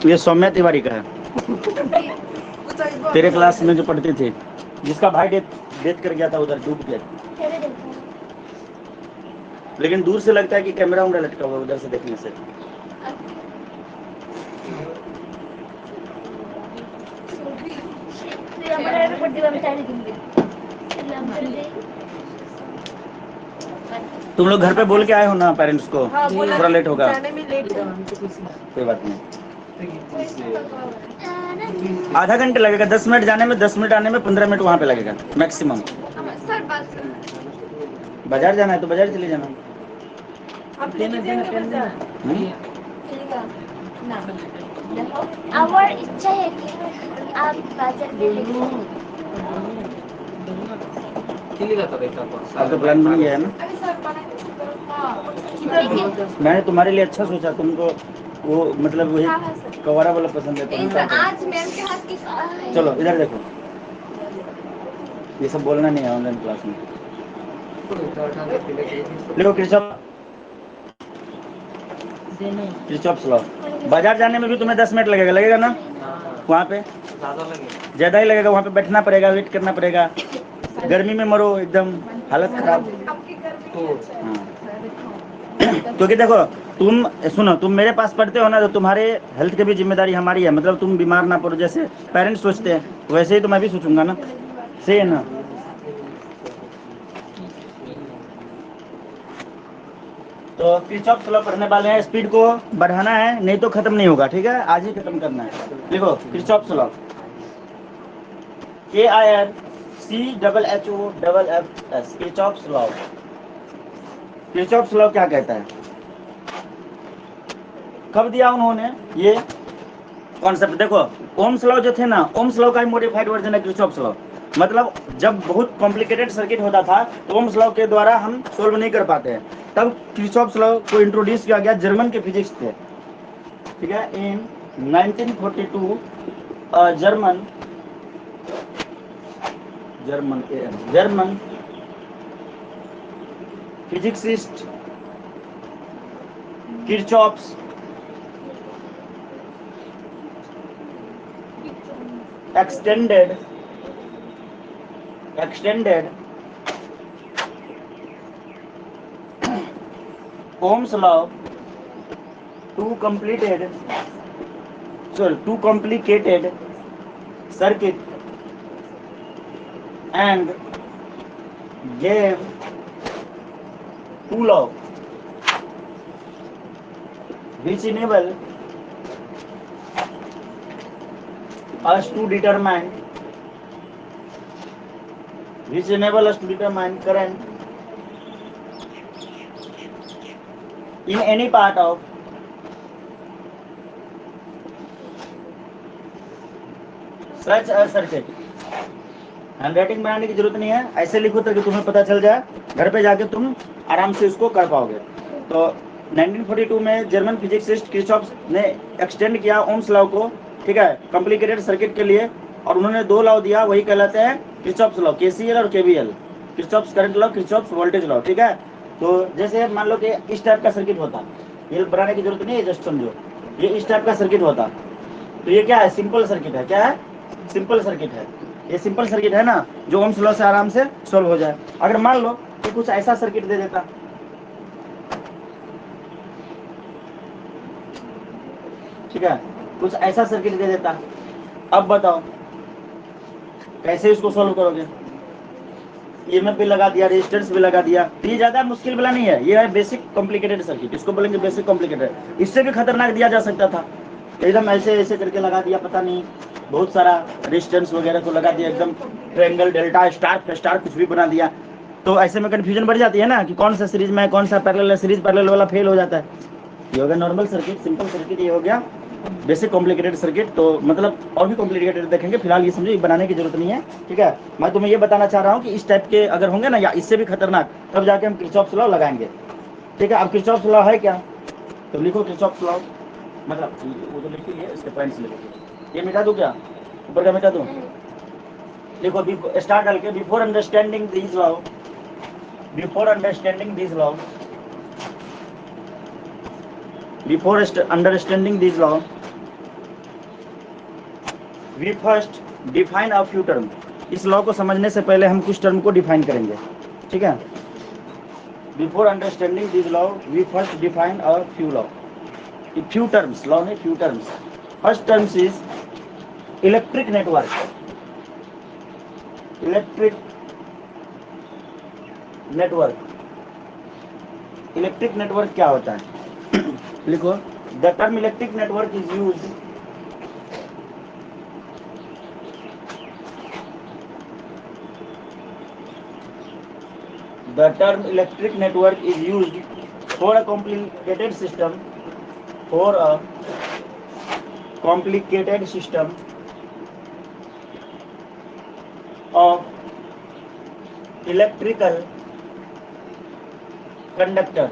ये सौम्या तिवारी का है, तेरे क्लास में जो पढ़ती थी, जिसका भाई डेथ कर गया था, उधर डूब गया। लेकिन दूर से लगता है कि कैमरा उमरा लटका हुआ उधर से देखने से। तुम लोग घर पे बोल के आए हो ना पेरेंट्स को? हाँ, थोड़ा लेट होगा, कोई बात नहीं। आधा घंटे लगेगा, 10 मिनट जाने में, 10 मिनट आने में, 15 मिनट वहाँ पे लगेगा मैक्सिमम। बाजार जाना है तो बाजार चले जाना। और इच्छा है कि आप बाजार में आपका प्लान बन गया है ना? मैंने तुम्हारे लिए अच्छा सोचा, तुमको वो मतलब वही कवारा वाला पसंद है तो आज मैम के हाथ की चलो इधर देखो, ये सब बोलना नहीं है ऑनलाइन क्लास में। देखो क्रिस्टॉफ लॉ, बाजार जाने में भी तुम्हें 10 मिनट लगेगा ना? वहाँ पे ज़्यादा ही लगेगा, वहाँ पे बैठना पड़ेगा, वेट करना पड़ेगा, गर्मी में मरो एकदम हालत खराब। क्योंकि देखो तुम सुनो, तुम मेरे पास पढ़ते हो ना, तो तुम्हारे हेल्थ की भी जिम्मेदारी हमारी है, मतलब तुम बीमार ना पड़ो, जैसे पेरेंट्स सोचते हैं वैसे ही तो मैं भी सोचूंगा ना, सही है ना? तो क्रिस्टॉफ लॉ पढ़ने वाले हैं, स्पीड को बढ़ाना है, नहीं तो खत्म नहीं होगा, ठीक है? आज ही खत्म करना है। देखो Christoph law, KIRCHOFFS, Christoph law. Christoph law क्या कहता है, कब दिया उन्होंने ये कॉन्सेप्ट? देखो ओम्स लॉ जो थे ना, ओम्स लॉ का ही मॉडिफाइड वर्जन है क्रिस्टॉफ लॉ। मतलब जब बहुत कॉम्प्लिकेटेड सर्किट होता था तो ओम्स लॉ के द्वारा हम सोल्व नहीं कर पाते हैं, तब क्रिस्टॉफ लॉ को इंट्रोड्यूस किया गया, जर्मन के फिजिक्स थे, ठीक है? In 1942 German physicist Kirchhoff extended Ohm's law to complicated circuit and gave two law which enable us to determine current in any part of such a circuit। Handwriting बनाने की जरूरत नहीं है, ऐसे लिखो ताकि तुम्हें पता चल जाए, घर पे जाके तुम आराम से इसको कर पाओगे। तो 1942 में जर्मन फिजिसिस्ट किरचॉफ ने एक्सटेंड किया ओम्स लॉ को, ठीक है, कॉम्प्लिकेटेड सर्किट के लिए, और उन्होंने दो लॉ दिया, वही कहलाते हैं किरचॉफ लॉ, KCL और KVL, Kirchhoff current law, Kirchhoff voltage law, ठीक है? तो जैसे मान लो कि इस टाइप का सर्किट होता, ये बनाने की जरूरत नहीं है, जस्ट समझो ये इस टाइप का सर्किट होता, तो ये क्या है? सिंपल सर्किट है। क्या है? सिंपल सर्किट है। ये सिंपल सर्किट है ना, जो ओम्स लॉ से आराम से सॉल्व हो जाए। अगर मान लो कि कुछ ऐसा सर्किट दे देता, ठीक है, कुछ ऐसा सर्किट दे देता, अब बताओ कैसे इसको सॉल्व करोगे? EMF भी लगा दिया, रेजिस्टेंस भी लगा दिया, ये ज्यादा मुश्किल वाला नहीं है, ये है बेसिक कॉम्प्लिकेटेड सर्किट, इसको बोलेंगे बेसिक कॉम्प्लिकेटेड। इससे भी खतरनाक दिया जा सकता था, एकदम ऐसे ऐसे करके लगा दिया, पता नहीं बहुत सारा रेजिस्टेंस वगैरह को लगा दिया, एकदम ट्रायंगल, डेल्टा, स्टार कुछ भी बना दिया, तो ऐसे में कन्फ्यूजन बढ़ जाती है ना कि कौन सा सीरीज में कौन सा पैरेलल है, सीरीज पैरेलल वाला फेल हो जाता है। ये हो गया नॉर्मल सर्किट, सिंपल सर्किट, ये हो गया बेसिक कॉम्प्लिकेटेड सर्किट। तो मतलब और भी कॉम्प्लिकेटेड देखेंगे, फिलहाल ये समझो, ये बनाने की जरूरत नहीं है, ठीक है? मैं तुम्हें ये बताना चाह रहा हूँ कि इस टाइप के अगर होंगे ना, या इससे भी खतरनाक, तब जाके हम किरचॉफ लॉ लगाएंगे, ठीक है? अब किरचॉफ लॉ है क्या, तो लिखो किरचॉफ लॉ, मतलब वो तो लिखी है, इसके पॉइंट्स लिखो, ये मिटा दूं क्या, ऊपर का मिटा दूं? लिखो स्टार्ट डाल के, before understanding this law Before understanding this law, we first define a few term. इस लॉ को समझने से पहले हम कुछ टर्म को डिफाइन करेंगे, ठीक है. Before understanding this law, we first define a few terms. Law ने few terms. First terms is electric network. Electric network क्या होता है? लिखो. The term electric network is used for a complicated system of electrical conductors.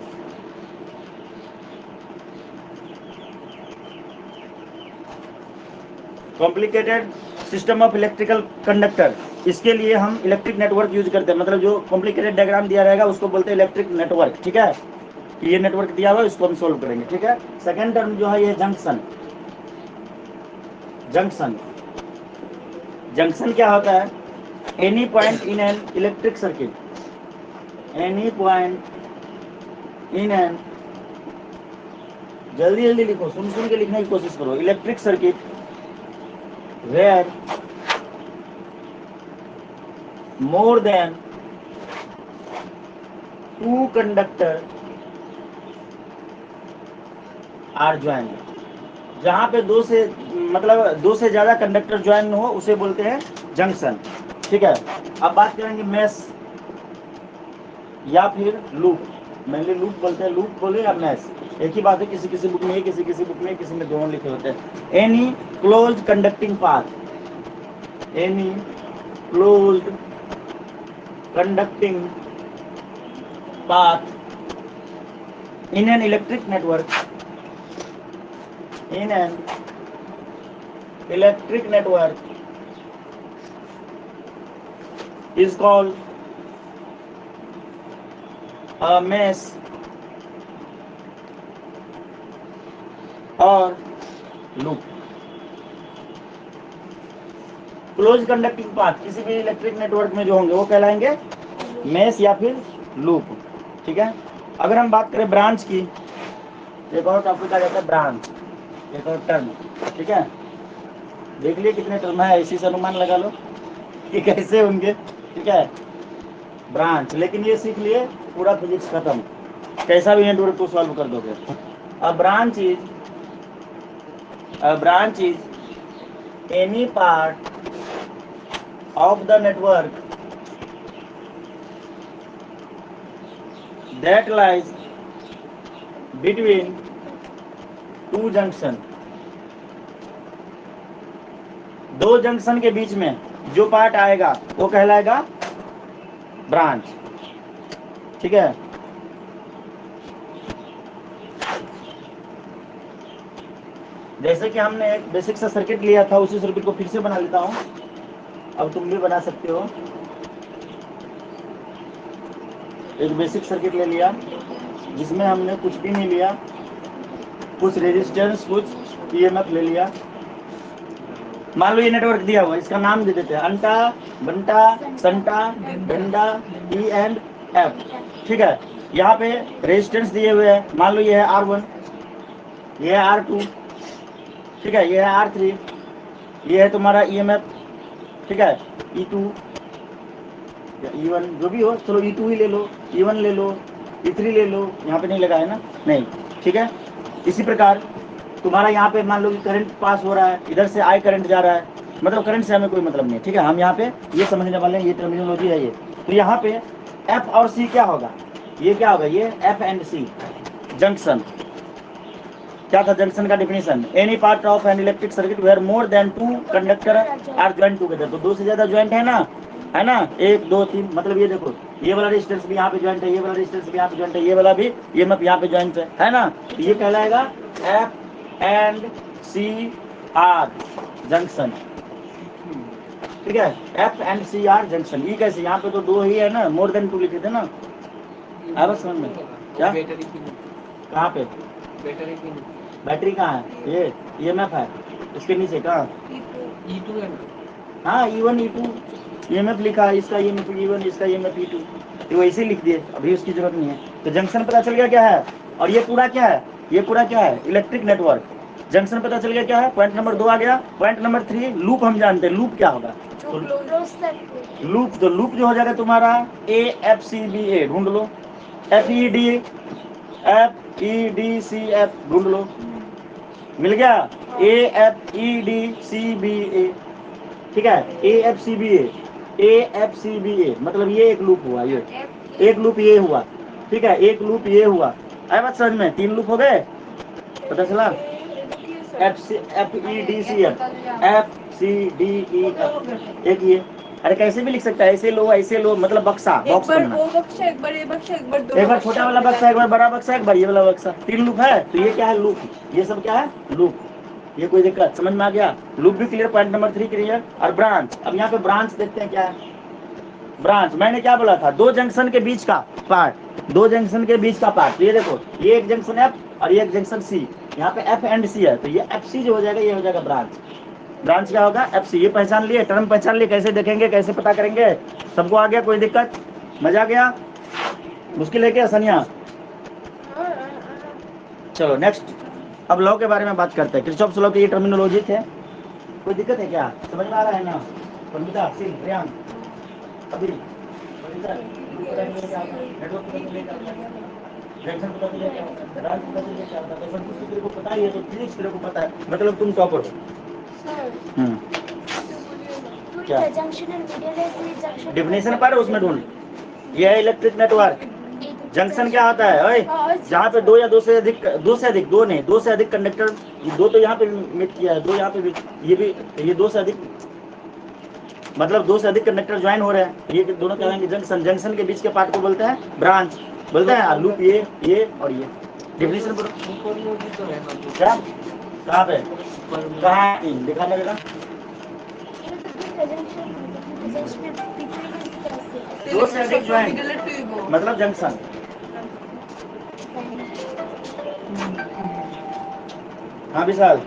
Complicated system of electrical conductor, इसके लिए हम electric network use करते हैं. मतलब जो कॉम्प्लिकेटेड डायग्राम दिया रहेगा उसको बोलते हैं इलेक्ट्रिक नेटवर्क, ठीक है. ये नेटवर्क दिया हुआ इसको हम सोल्व करेंगे, ठीक है. सेकेंड टर्म जो है ये जंक्शन. जंक्शन क्या होता है? Any point in an electric circuit. जल्दी लिखो, सुन के लिखने की कोशिश करो. Electric circuit where more than two conductors are joined. जहाँ पे दो से ज्यादा कंडक्टर ज्वाइन हो उसे बोलते हैं जंक्शन, ठीक है. अब बात करेंगे मैश या फिर लूप. मेनली लूप बोलते हैं, लूप बोले या मैश एक ही बात है. किसी बुक में किसी बुक में किसी में दोनों लिखे होते हैं. Any closed conducting path in an electric network is called a mesh और लूप. क्लोज कंडक्टिंग पाथ किसी भी इलेक्ट्रिक नेटवर्क में जो होंगे वो कहलाएंगे मेश या फिर लूप, ठीक है. अगर हम बात करें ब्रांच की, एक और टॉपिक आ जाता है ब्रांच, एक और टर्म, ठीक है. देख लिए कितने टर्म है, इसी से अनुमान लगा लो कि कैसे होंगे, ठीक है. ब्रांच, लेकिन ये सीख लिए पूरा फिजिक्स खत्म, कैसा भी नेटवर्क को सॉल्व कर दोगे. अ branch is any part of the network that lies between two junction. दो जंक्शन के बीच में जो पार्ट आएगा वो कहलाएगा ब्रांच, ठीक है. जैसे कि हमने एक बेसिक सा सर्किट लिया था, उसी सर्किट को फिर से बना लेता हूं. अब तुम भी बना सकते हो. एक बेसिक सर्किट ले लिया जिसमें हमने कुछ भी नहीं लिया, कुछ रेजिस्टेंस कुछ ईएमएफ ले लिया. मान लो ये नेटवर्क दिया हुआ, इसका नाम दे देते हैं अंटा, बंटा, संटा, डंडा, ई एंड एफ, ठीक है. यहाँ पे रेजिस्टेंस दिए हुए हैं, मान लो ये है R1, ये है R2, ठीक है, ये है R3, ये है तुम्हारा ईएमएफ, ठीक है, E2 या E1 जो भी हो, चलो E2 ही ले लो, E1 ले लो, E3 ले लो. यहाँ पे नहीं लगा है ना, नहीं, ठीक है. इसी प्रकार तुम्हारा यहाँ पे मान लो कि करंट पास हो रहा है, इधर से आई करंट जा रहा है, मतलब करंट से हमें कोई मतलब नहीं, ठीक है. हम यहाँ पे ये समझने वाले हैं, ये टर्मिनोलॉजी है ये. तो यहाँ पे एफ और सी क्या होगा, ये क्या होगा, ये एफ एंड सी जंक्शन. क्या था जंक्शन का definition? Any part of an electric circuit where more than two conductor are joint together. तो दो से ज्यादा ज्वाइंट है ना, 1 2 3. मतलब ये देखो, ये वाला रेजिस्टेंस भी यहाँ पे ज्वाइंट है, ये वाला रेजिस्टेंस भी यहाँ पे ज्वाइंट है, ये वाला भी ईएमएफ यहाँ पे ज्वाइंट है ना. तो ये कहलाएगा F and C R junction, ठीक है. F and C R junction. ये कैसे, यहाँ पे तो दो ही है ना, मोर देन टू लिखे थे ना. अब समझ में क्या, कहाँ पे बैटरी कहाँ है? ये ईएमएफ है इसके नीचे कहाँ? E2 है। हाँ E1 E2 ईएमएफ लिखा है, इसका ईएमएफ E1 इसका ईएमएफ E2, तो वैसे ही लिख दिए, अभी उसकी जरूरत नहीं है। तो जंक्शन पता चल गया क्या है, और ये पूरा क्या है, ये पूरा क्या है, इलेक्ट्रिक नेटवर्क। जंक्शन पता चल गया क्या है, पॉइंट नंबर 2 आ गया। पॉइंट नंबर 3 लूप, हम जानते हैं लूप क्या होगा। तो लूप जो हो जाएगा तुम्हारा AFCBA, ढूंढ लो। FEDCF ढूंढ लो, मिल गया AFEDCBA, ठीक है। AFCBA मतलब ये एक लूप हुआ, ये एक लूप ये हुआ, ठीक है, एक लूप ये हुआ। आया बात समझ में? 3 लूप हो गए, पता चला। FEDCF एक ये, अरे कैसे भी लिख सकता है, ऐसे लो, मतलब बक्सा, बॉक्स बनना। एक बार ये बक्सा, एक बार दो, एक बार छोटा वाला बक्सा, एक बार बड़ा बक्सा, एक बार ये वाला बक्सा, 3 लूप है। तो ये क्या है, लूप। ये सब क्या है, लूप। ये कोई दिक्कत समझ में आ गया? लूप भी क्लियर, पॉइंट नंबर 3 क्लियर। और ब्रांच, अब यहाँ पे ब्रांच देखते हैं क्या है। ब्रांच मैंने क्या बोला था, 2 जंक्शन के बीच का पार्ट, 2 जंक्शन के बीच का पार्ट। ये देखो, ये एक जंक्शन F और ये एक जंक्शन C, यहाँ पे F एंड C है, तो ये FC जो हो जाएगा, ये हो जाएगा ब्रांच। ब्रांच क्या होगा, FC। ये पहचान लिए, टर्म पहचान लिए, कैसे देखेंगे, कैसे पता करेंगे, सबको आ गया? कोई दिक्कत, मजा आ गया, मुश्किल है क्या सनिया? चलो नेक्स्ट, अब लॉ के बारे में बात करते हैं। किरचॉफ लॉ की ये टर्मिनोलॉजी थे, कोई दिक्कत है क्या, समझ में आ रहा है ना? पंडिता सिंह प्रियांक अभी पता ही है, तो फिजिक्स तेरे को पता है, मतलब तुम टॉपर हो। क्या डिफिनेशन पर उसमें ढूंढ, ये है इलेक्ट्रिक नेटवर्क। जंक्शन क्या होता है ओए, जहाँ पे 2 या 2 से अधिक, 2 से अधिक, 2 नहीं 2 से अधिक कंडक्टर, 2 तो यहाँ पे मिट किया है, 2 यहाँ पे भी, ये भी, ये 2 से अधिक, मतलब 2 से अधिक कंडक्टर ज्वाइन हो रहे हैं, ये दोनों कहलाएंगे जंक्शन। जंक्शन के बीच के पार्ट को बोलते हैं ब्रांच, बोलते हैं लूप। ये और ये डिफिनेशन पर क्या, कहाँ पे, कहाँ दिखा लगेगा? दो से अधिक ज्वाइन मतलब जंक्शन। हाँ विशाल,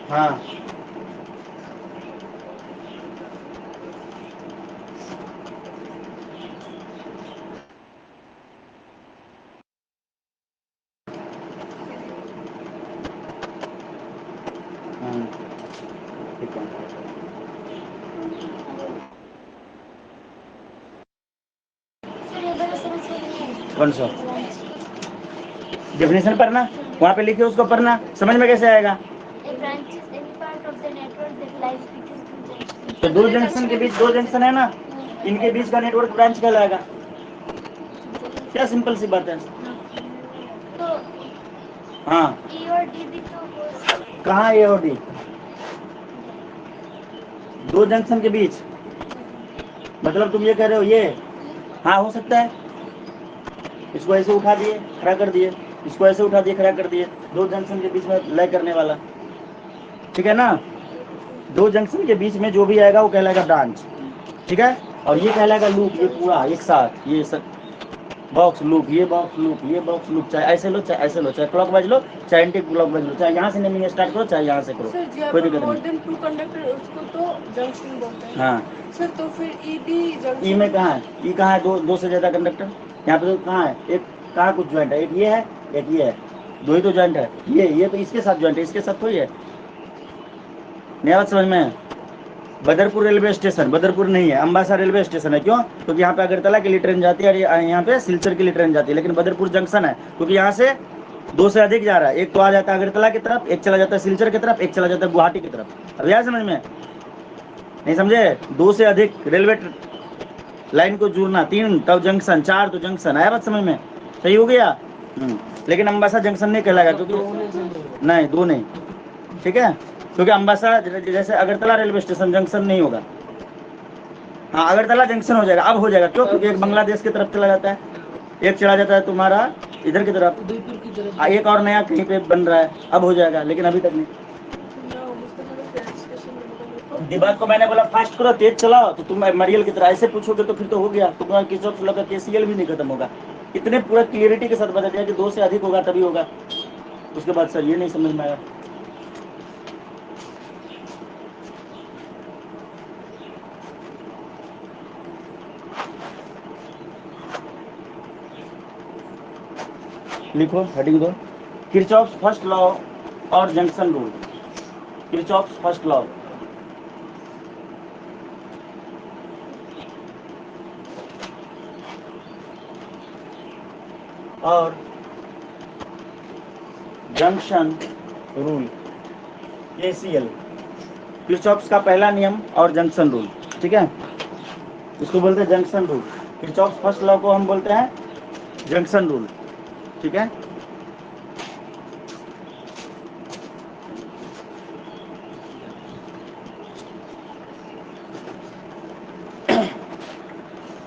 हाँ ठीक है। कौन सा डेफिनेशन पढ़ना, वहाँ पे लिखे उसको पढ़ना, समझ में कैसे आएगा? तो 2 जंक्शन के बीच, 2 जंक्शन है ना, इनके बीच का नेटवर्क ब्रांच कहलाएगा। क्या सिंपल सी बात है। हाँ कहाँ ए और डी, 2 जंक्शन के बीच, मतलब तुम ये कह रहे हो ये, हाँ हो सकता है। इसको ऐसे उठा दिए खड़ा कर दिए, इसको ऐसे उठा दिए खड़ा कर दिए, 2 जंक्शन के बीच में लय करने वाला, ठीक है ना। 2 जंक्शन के बीच में जो भी आएगा वो कहलाएगा ब्रांच, ठीक है। और ये कहलाएगा लूप, ये पूरा एक साथ, ये सब बॉक्स लूप, ये बॉक्स लूप, ये बॉक्स लूप, चाहे ऐसे लो चाहे ऐसे लो, चाहे क्लॉक वाइज लो चाहे एंटी क्लॉक वाइज लो, चाहे यहाँ से नेमिंग स्टार्ट करो चाहे यहाँ से करो, कोई दिक्कत नहीं। 2 कंडक्टर उसको तो जंक्शन बोलते हैं। हाँ सर तो फिर ईडी जंक्शन, ई में कहाँ है, ई कहाँ है, 2 से ज्यादा कंडक्टर यहाँ पे तो कहाँ है, एक कहाँ कुछ ज्वाइंट है, एक ये है एक ये है, 2 ही तो ज्वाइंट है। ये तो इसके साथ ज्वाइंट है, इसके साथ थोड़ी है। नया बात समझ में? बदरपुर रेलवे स्टेशन, बदरपुर नहीं है, अम्बासा रेलवे स्टेशन है। क्यों? क्योंकि यहाँ पे अगरतला के लिए ट्रेन जाती है और यहाँ पे सिलचर के लिए ट्रेन जाती है, लेकिन बदरपुर जंक्शन है क्योंकि यहाँ से 2 से अधिक जा रहा है। एक तो आ जाता है अगरतला की तरफ, एक चला जाता है सिलचर की तरफ, एक चला जाता है गुवाहाटी की तरफ। अब यार समझ में नहीं समझे? 2 से अधिक रेलवे लाइन को जुड़ना, 3 तब जंक्शन, 4 तो जंक्शन। आया बात समझ में? सही हो गया। लेकिन अम्बासा जंक्शन नहीं कहलाएगा क्योंकि नहीं 2 नहीं, ठीक है, क्योंकि अम्बासा जैसे अगरतला रेलवे स्टेशन जंक्शन नहीं होगा। हाँ अगरतला जंक्शन हो जाएगा, अब हो जाएगा। क्यों? क्योंकि एक बांग्लादेश की तरफ चला जाता है, एक चला जाता है तुम्हारा इधर की तरफ, एक और नया कहीं पे बन रहा है, अब हो जाएगा, लेकिन अभी तक नहीं। दिमाग को मैंने बोला फास्ट करो, तेज चलाओ, तो तुम मरियल की तरह ऐसे पूछोगे तो फिर तो हो गया, तुम्हारा किसी लगा केसीएल भी नहीं खत्म होगा। इतने पूरा क्लियरिटी के साथ बता दिया कि 2 से अधिक होगा तभी होगा। उसके बाद सर ये नहीं समझ में आया। लिखो हेडिंग दो, किरचॉफ्स फर्स्ट लॉ और junction rule. Kirchhoff's first law, और जंक्शन रूल, केसीएल। किरचॉफ्स का पहला नियम और जंक्शन रूल, ठीक है, इसको बोलते हैं junction rule. Kirchhoff's first law को हम बोलते हैं जंक्शन रूल, ठीक है।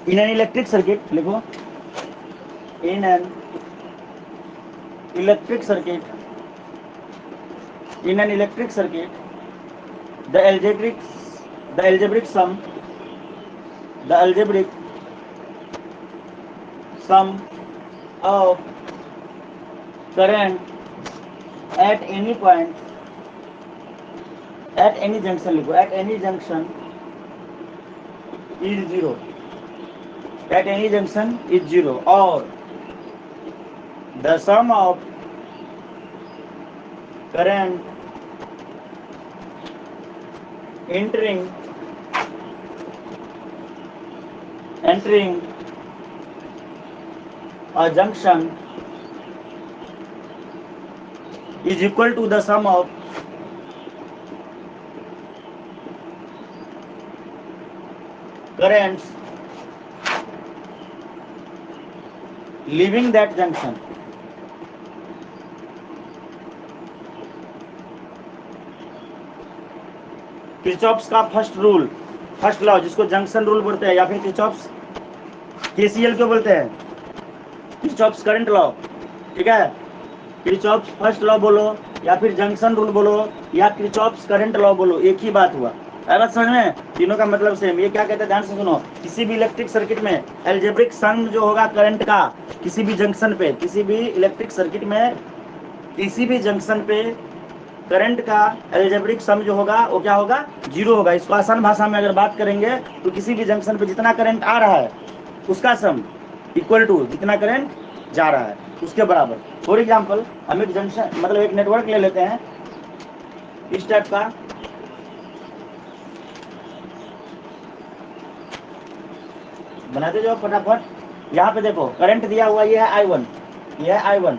इन एन इलेक्ट्रिक सर्किट, लिखो, in an electric circuit, in an electric circuit, the algebraic sum of current at any point, at any junction, लिखो, at any junction is zero, at any junction is zero, or the sum of current entering a junction is equal to the sum of currents leaving that junction. Kirchhoff's का first rule, first law, जिसको junction rule बोलते हैं, या फिर Kirchhoff's KCL क्यों बोलते हैं, Kirchhoff's current law, ठीक है। किरचॉफ्स फर्स्ट लॉ बोलो, या फिर जंक्शन रूल बोलो, या किरचॉफ्स करंट लॉ बोलो, एक ही बात हुआ। बात समझ में, तीनों का मतलब सेम। ये क्या कहते हैं, ध्यान से सुनो। किसी भी इलेक्ट्रिक सर्किट में एल्जेब्रिक सम जो होगा करंट का, किसी भी जंक्शन पे, किसी भी इलेक्ट्रिक सर्किट में किसी भी जंक्शन पे करंट का एल्जेब्रिक सम जो होगा वो क्या होगा, जीरो होगा। इसको आसान भाषा में अगर बात करेंगे तो किसी भी जंक्शन पे जितना करंट आ रहा है उसका सम इक्वल टू जितना करंट जा रहा है उसके बराबर। फॉर एग्जांपल, हम एक जंक्शन मतलब एक नेटवर्क ले लेते हैं इस टाइप का, बनाते जाओ फटाफट। यहाँ पे देखो करंट दिया हुआ ये है I1, ये है I1,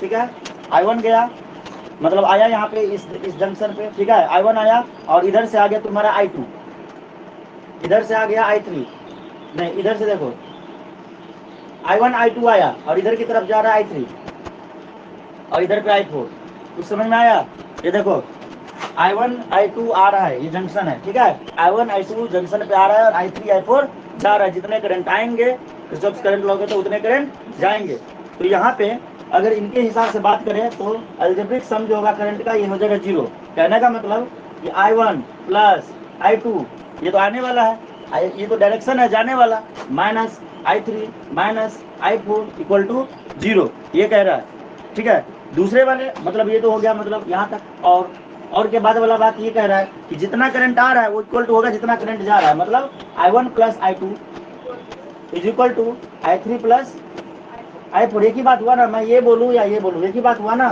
ठीक है। I1 गया मतलब आया यहाँ पे इस जंक्शन पे, ठीक है। I1 आया और इधर से आ गया तुम्हारा I2, इधर से आ गया I3, नहीं इधर से देखो I1 I2 आया और इधर की तरफ जा रहा है I3 और इधर पे I4। कुछ समझ में आया? ये देखो I1 I2 आ रहा है, ये जंक्शन है, ठीक है। I1 I2 जंक्शन पे आ रहा है और I3 I4 जा रहा है। जितने करंट आएंगे किरचॉफ्स करंट लॉ के तो उतने करंट जाएंगे। तो यहाँ पे अगर इनके हिसाब से बात करें तो अलजेब्रिक सम जो होगा करंट का ये हो जाएगा जीरो। कहने का मतलब कि I1 प्लस I2 ये तो आने वाला है, ये तो डायरेक्शन है जाने वाला, minus I3 minus I4 equal to zero, ये कह रहा है, ठीक है। दूसरे वाले मतलब ये तो हो गया मतलब यहाँ तक, और के बाद वाला बात ये कह रहा है कि जितना करंट आ रहा है वो इक्वल टू होगा जितना करंट जा रहा है। मतलब I1 plus I2 is equal to I3 plus I4। एक ही बात हुआ ना, मैं ये बोलूँ या ये बोलूँ, एक ही बात हुआ ना,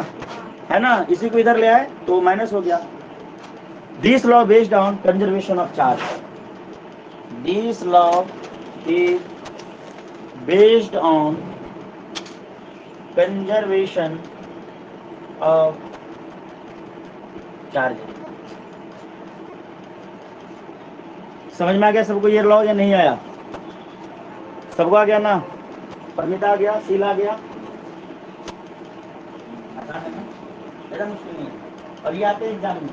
है ना। इसी को इधर ले आए तो माइनस हो गया। This law based on conservation of charge, this law is based on conservation of charge. समझ में आ गया सबको ये लॉ या नहीं आया? सबको आ गया ना? परमिता आ गया, सील आ गया, ज़्यादा मुश्किल नहीं है। और ये आते एग्जाम में,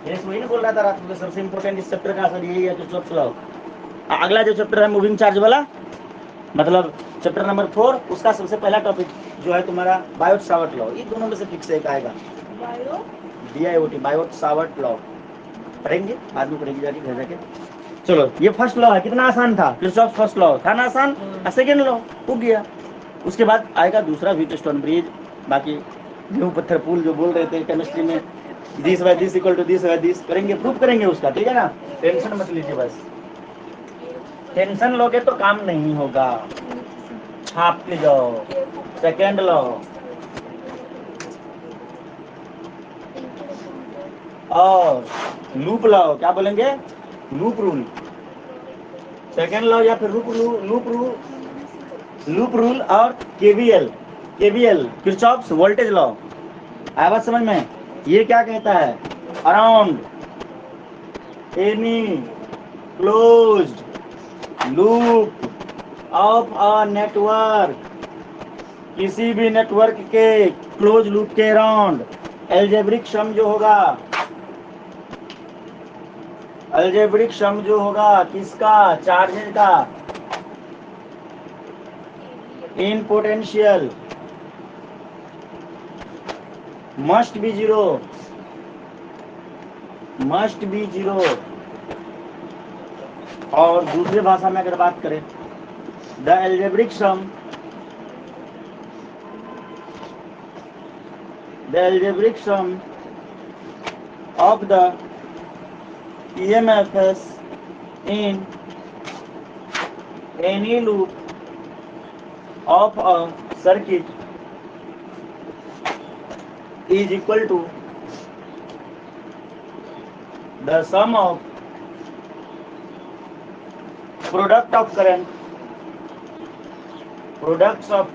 ये वही नहीं बोल रहा था रात को सबसे इम्पोर्टेंट इस चैप्टर का सर यही है तो चौक चलाओ। अगला जो चैप्टर है मूविंग चार्ज वाला, मतलब चैप्टर नंबर 4, उसका सबसे पहला टॉपिक जो है तुम्हारा बायोट सावर्ट लॉ। ये दोनों में से फिक्स एक आएगा, BIOT, बायोट सावर्ट लॉ। पढ़ेंगे बाद में, पढ़ेंगे जाके घर जाके। चलो ये फर्स्ट लॉ है, कितना आसान था, किरचॉफ्स फर्स्ट लॉ था ना आसान। सेकेंड लॉ हो गया, उसके बाद आएगा दूसरा व्हीटस्टोन ब्रिज, बाकी गेहूं पत्थर पुल जो बोल रहे थे केमिस्ट्री में, this by this equal to this by this करेंगे, प्रूफ करेंगे उसका, ठीक है ना। टेंशन मत लीजिए, बस टेंशन लोगे तो काम नहीं होगा। छाप के जाओ, सेकेंड लॉ और लूप लॉ, क्या बोलेंगे, लूप रूल, सेकेंड लॉ या फिर लूप रूल और केवीएल किरचॉफ्स वोल्टेज लॉ। आया बात समझ में। ये क्या कहता है, around any closed loop of a network, किसी भी नेटवर्क के क्लोज लूप के अराउंड एल्जेब्रिक सम जो होगा, एल्जेब्रिक सम जो होगा किसका, चार्जेज का in potential must be zero, और दूसरे भाषा में अगर बात करें, the algebraic sum of the EMFs in any loop of a circuit is equal to the sum of products of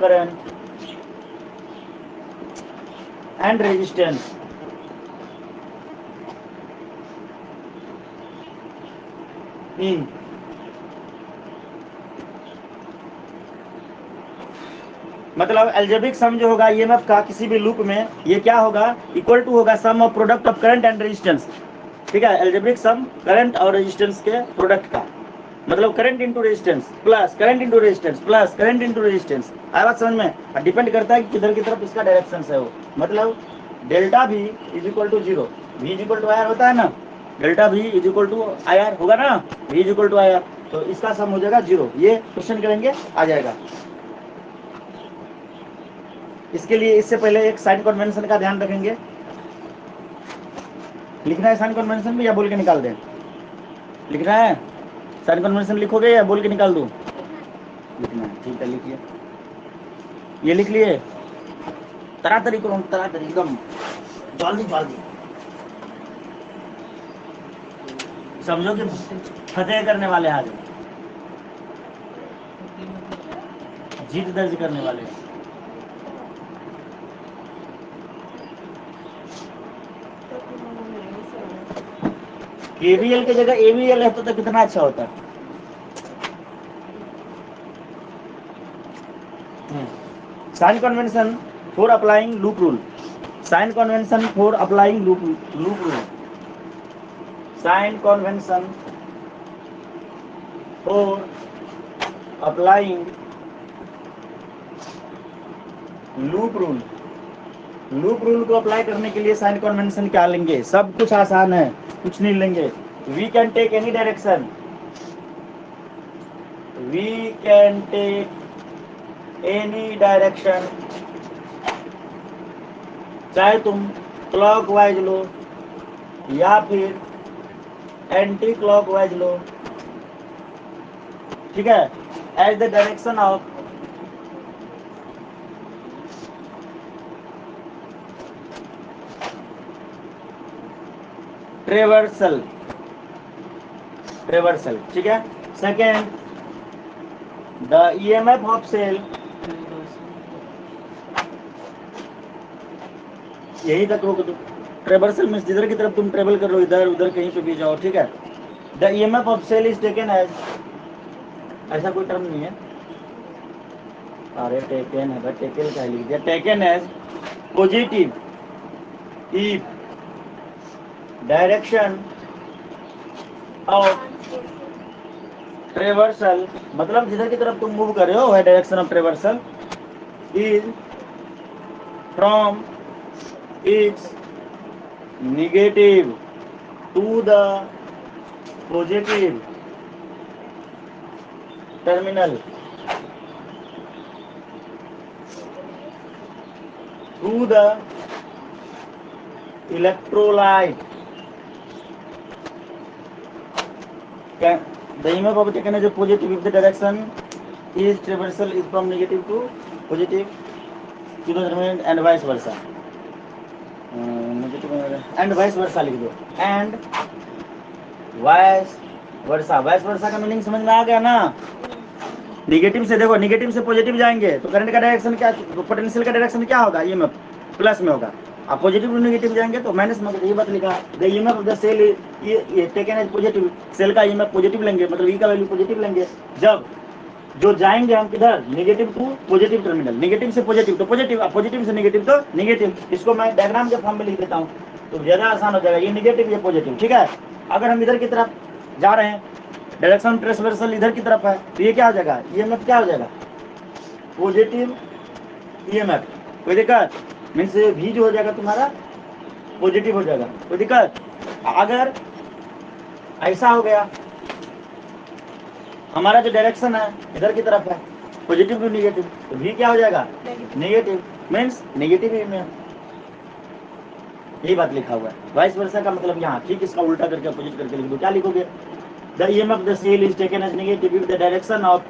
current and resistance in मतलब एल्जेब्रिक सम जो होगा ईएमएफ का किसी भी लूप में, ये क्या होगा, इक्वल टू होगा sum of product of current and resistance, ठीक है। एल्जेब्रिक सम करंट और रेजिस्टेंस के प्रोडक्ट का, मतलब current into resistance plus current into resistance plus current into resistance. आया बात समझ में। डिपेंड करता है कि किधर की तरफ इसका डायरेक्शन है वो, मतलब delta V is equal to zero, V is equal to I R होता है ना, delta V is equal to I R होगा ना, V is equal to I R, तो इसका सम हो जाएगा जीरो। ये क्वेश्चन करेंगे आ जाएगा। इसके लिए इससे पहले एक साइन कन्वेंशन का ध्यान रखेंगे। लिखना है साइन कन्वेंशन भी या बोल के निकाल दें, लिखना है साइन कन्वेंशन, लिखोगे या बोल के निकाल दूं, लिखना है, ठीक है लिखिए। ये लिख लिए, तरातरी करो, तरातरी एकदम जल्दी जल्दी, समझो कि फतेह करने वाले आज, जीत दर्ज करने वाले। केवीएल की जगह एवीएल है तो कितना अच्छा होता है। Sign convention for applying loop rule, sign convention for applying loop rule, sign convention for applying loop rule. Loop rule को अप्लाई करने के लिए साइन कन्वेंशन क्या लेंगे, सब कुछ आसान है, कुछ नहीं लेंगे। We can take any direction, we can take any direction, चाहे तुम क्लॉकवाइज लो या फिर एंटी क्लॉकवाइज लो, ठीक है, as the direction of traversal, ठीक है। Second, the EMF of cell, यही तक रोक दो। ट्रेवर्सल मीन्स जिधर की तरफ तुम ट्रेवल कर रहे हो, इधर उधर कहीं पे भी जाओ, ठीक है। The EMF of cell is taken as, ऐसा कोई टर्म नहीं है, अरे टेकन है, टेकन का लिख दिया, taken as positive if direction of traversal, मतलब जिधर की तरफ तुम मूव कर रहे हो वह direction of traversal is from its negative to the positive terminal, through the electrolyte the EMF of the taken as a positive if the direction is traversal is from negative to positive to the terminal and vice versa. And vice versa लिख दो and vice versa का meaning समझ में आ गया ना। Negative से देखो, negative से पॉजिटिव जाएंगे तो करंट का डायरेक्शन क्या, पोटेंशियल का डायरेक्शन क्या होगा, ईएमएफ प्लस में होगा। आप पॉजिटिव टू नेगेटिव जाएंगे तो माइनस में होगा। ये बात लिखा the EMF of the cell ये टेकन एज पॉजिटिव, सेल का ईएमएफ पॉजिटिव लेंगे, मतलब ई का वैल्यू पॉजिटिव लेंगे। जब जो जाएंगे हम किधर, negative to positive terminal, negative से पॉजिटिव तो पॉजिटिव, अब पॉजिटिव से नेगेटिव तो नेगेटिव। इसको मैं डायग्राम के फॉर्म में लिख देता हूँ तो ज्यादा आसान हो जाएगा। ये नेगेटिव, ये पॉजिटिव, ठीक है। अगर हम इधर की तरफ जा रहे हैं, डायरेक्शन ट्रांसवर्सल इधर की तरफ है, तो ये क्या हो जाएगा, ईएमएफ क्या हो जाएगा, पॉजिटिव ईएमएफ। कोई दिक्कत मीन्स भी जो हो जाएगा तुम्हारा पॉजिटिव हो जाएगा, कोई दिक्कत। अगर ऐसा हो गया, हमारा जो डायरेक्शन है इधर की तरफ है, पॉजिटिव टू नेगेटिव, तो भी क्या हो जाएगा, नेगेटिव, मीन्स नेगेटिव ईएमएफ। यही बात लिखा हुआ है। वाइस वर्सा का मतलब यहाँ ठीक इसका उल्टा करके अपोजिट करके लिख दो। क्या लिखोगे, the EMF the cell is taken as negative if the direction of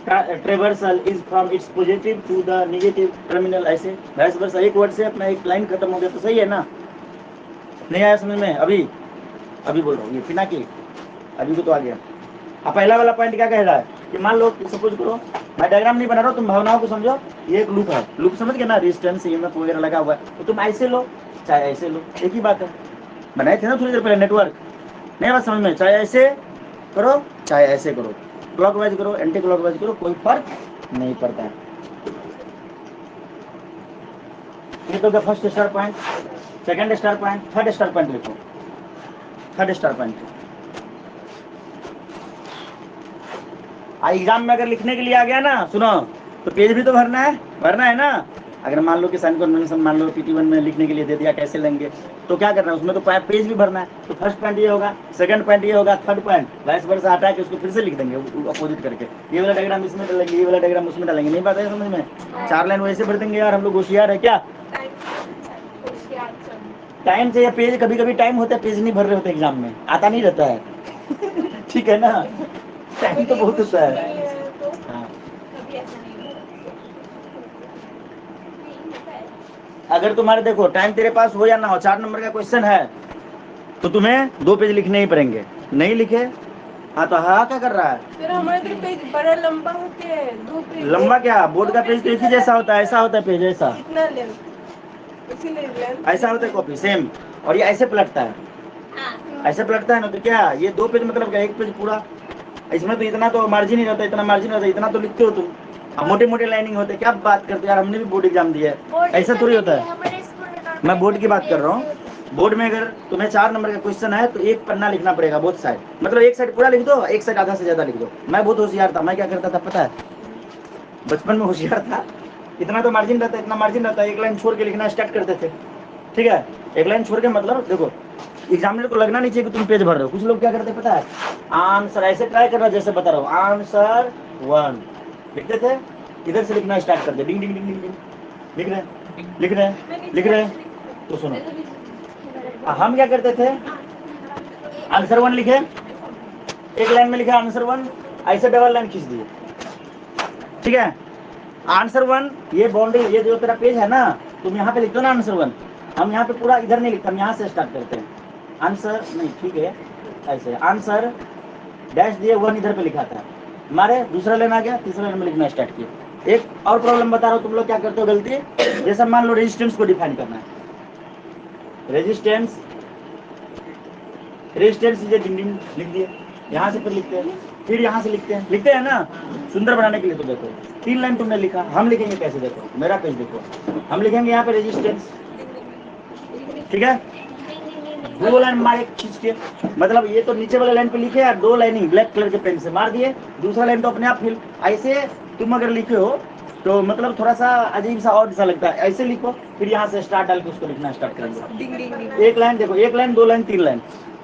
traversal is from its positive to the negative terminal. ऐसे वाइस वर्सा, एक वर्ड से अपना एक लाइन खत्म हो गया तो सही है ना। नहीं आया समझ में, अभी बोल रहा हूँ ये पिना की, अभी को तो आ गया। अब पहला वाला पॉइंट क्या कह रहा है कि मान लो सपोज करो, मैं डायग्राम नहीं बना रहा हूँ, तुम भावनाओं को समझो। ये एक लूप है, लूप समझ गए ना, रेजिस्टेंस ईएमएफ वगैरह लगा हुआ है, तो तुम ऐसे लो चाहे ऐसे लो, एक ही बात है। बनाए थे ना थोड़ी देर पहले नेटवर्क, नहीं बात समझ में, चाहे ऐसे करो चाहे ऐसे करो, क्लॉकवाइज करो एंटी क्लॉकवाइज करो, कोई फर्क नहीं पड़ता है। ये तो first star point, second star point, third star point लिखो। थर्ड स्टार पॉइंट एग्जाम में अगर लिखने के लिए आ गया ना, सुनो, तो पेज भी तो भरना है ना। अगर मान लो कि साइन कन्वेंशन मान लो PT1 में लिखने के लिए दे दिया, कैसे लेंगे, तो क्या करना है, उसमें तो पेज भी भरना है। तो फर्स्ट पॉइंट ये होगा, सेकंड पॉइंट ये होगा, थर्ड पॉइंट वाइस वर्सा हटा के उसको फिर से लिख देंगे अपोजिट करके। ये वाला डायग्राम इसमें डालेंगे, ये वाला डायग्राम उसमें डालेंगे। नहीं बात है समझ में, 4 लाइन वैसे भर देंगे यार, हम लोग होशियार है क्या। टाइम से, पेज कभी कभी टाइम होता है, पेज नहीं भर रहे होते एग्जाम में, आता नहीं रहता है ठीक है ना, टाइम तो बहुत होता है। अगर तुम्हारे देखो टाइम तेरे पास हो या ना हो, 4 नंबर का क्वेश्चन है तो तुम्हें 2 पेज लिखने ही पड़ेंगे। नहीं लिखे हाँ तो हाँ क्या कर रहा है, फिर हमारे तो पेज बड़ा लंबा होते हैं, 2 पेज। लंबा क्या, बोर्ड का पेज तो एक ही जैसा होता है, ऐसा होता है पेज, ऐसा इतना लेंथ, इसीलिए लेंथ ऐसा होता है कॉपी सेम। और ये ऐसे पलटता है, ऐसे पलटता है ना, तो क्या ये 2 पेज मतलब क्या, 1 पेज पूरा। इसमें तो इतना तो मार्जिन ही रहता है, इतना मार्जिन रहता है, इतना तो लिखते हो तुम। मोटे मोटे लाइनिंग होते, क्या बात करते हो यार, हमने भी बोर्ड एग्जाम दिया है, ऐसा थोड़ी होता है। मैं बोर्ड की बात कर रहा हूँ। बोर्ड में अगर तुम्हें 4 नंबर का क्वेश्चन है तो 1 पन्ना लिखना पड़ेगा, बोथ साइड, मतलब 1 साइड पूरा लिख दो, 1 साइड आधा से ज्यादा लिख दो। मैं बहुत होशियार था, मैं क्या करता था पता है, बचपन में होशियार था, इतना तो मार्जिन रहता है, इतना मार्जिन रहता है, 1 लाइन छोड़ के लिखना स्टार्ट करते थे, ठीक है। 1 लाइन छोड़ के मतलब देखो, एग्जामिनर को लगना नहीं चाहिए कि तुम पेज भर रहे हो। कुछ लोग क्या करते पता है, आंसर ऐसे ट्राई कर रहा, जैसे बता रहा हूँ, आंसर 1 लिखते थे, इधर से लिखना स्टार्ट कर दे, डिंग डिंग डिंग डिंग डिंग, लिख रहे हैं। तो सुनो, हम क्या करते थे, आंसर 1 लिखे, 1 लाइन में लिखा आंसर 1, ऐसे डबल लाइन खींच दिए, ठीक है। आंसर 1 ये बाउंड्री, ये जो तेरा पेज है ना, तुम यहाँ पे लिखते हो ना आंसर 1, हम यहाँ पे पूरा इधर नहीं लिखते, हम यहाँ से स्टार्ट करते हैं। आंसर नहीं, ठीक है, ऐसे आंसर डैश दिए, 1 इधर पे लिखा था हमारे, दूसरा लाइन आ गया, तीसरा लाइन में लिखना स्टार्ट किया। एक और प्रॉब्लम बता रहा हूँ, तुम लोग क्या करते हो गलती, जैसे मान लो रेजिस्टेंस को डिफाइन करना है, रेजिस्टेंस ये डिंग लिख दिए, यहाँ से फिर लिखते हैं, फिर यहाँ से लिखते हैं ना, सुंदर बनाने के लिए। तो देखो 3 लाइन तुमने लिखा, हम लिखेंगे कैसे, देखो मेरा पेज देखो, हम लिखेंगे यहाँ पे रेजिस्टेंस, ठीक है, 2 लाइन मारे खींच के, मतलब ये तो नीचे वाले लाइन पे लिखे यार, 2 लाइनिंग ब्लैक कलर के पेन से मार दिए, दूसरा लाइन तो अपने आप फिल। ऐसे तुम अगर लिखे हो तो मतलब थोड़ा सा अजीब सा और सा लगता है, ऐसे लिखो, फिर यहाँ से स्टार्ट डाल के उसको लिखना स्टार्ट करेंगे। 1 लाइन देखो, 1 लाइन 2 लाइन 3 लाइन,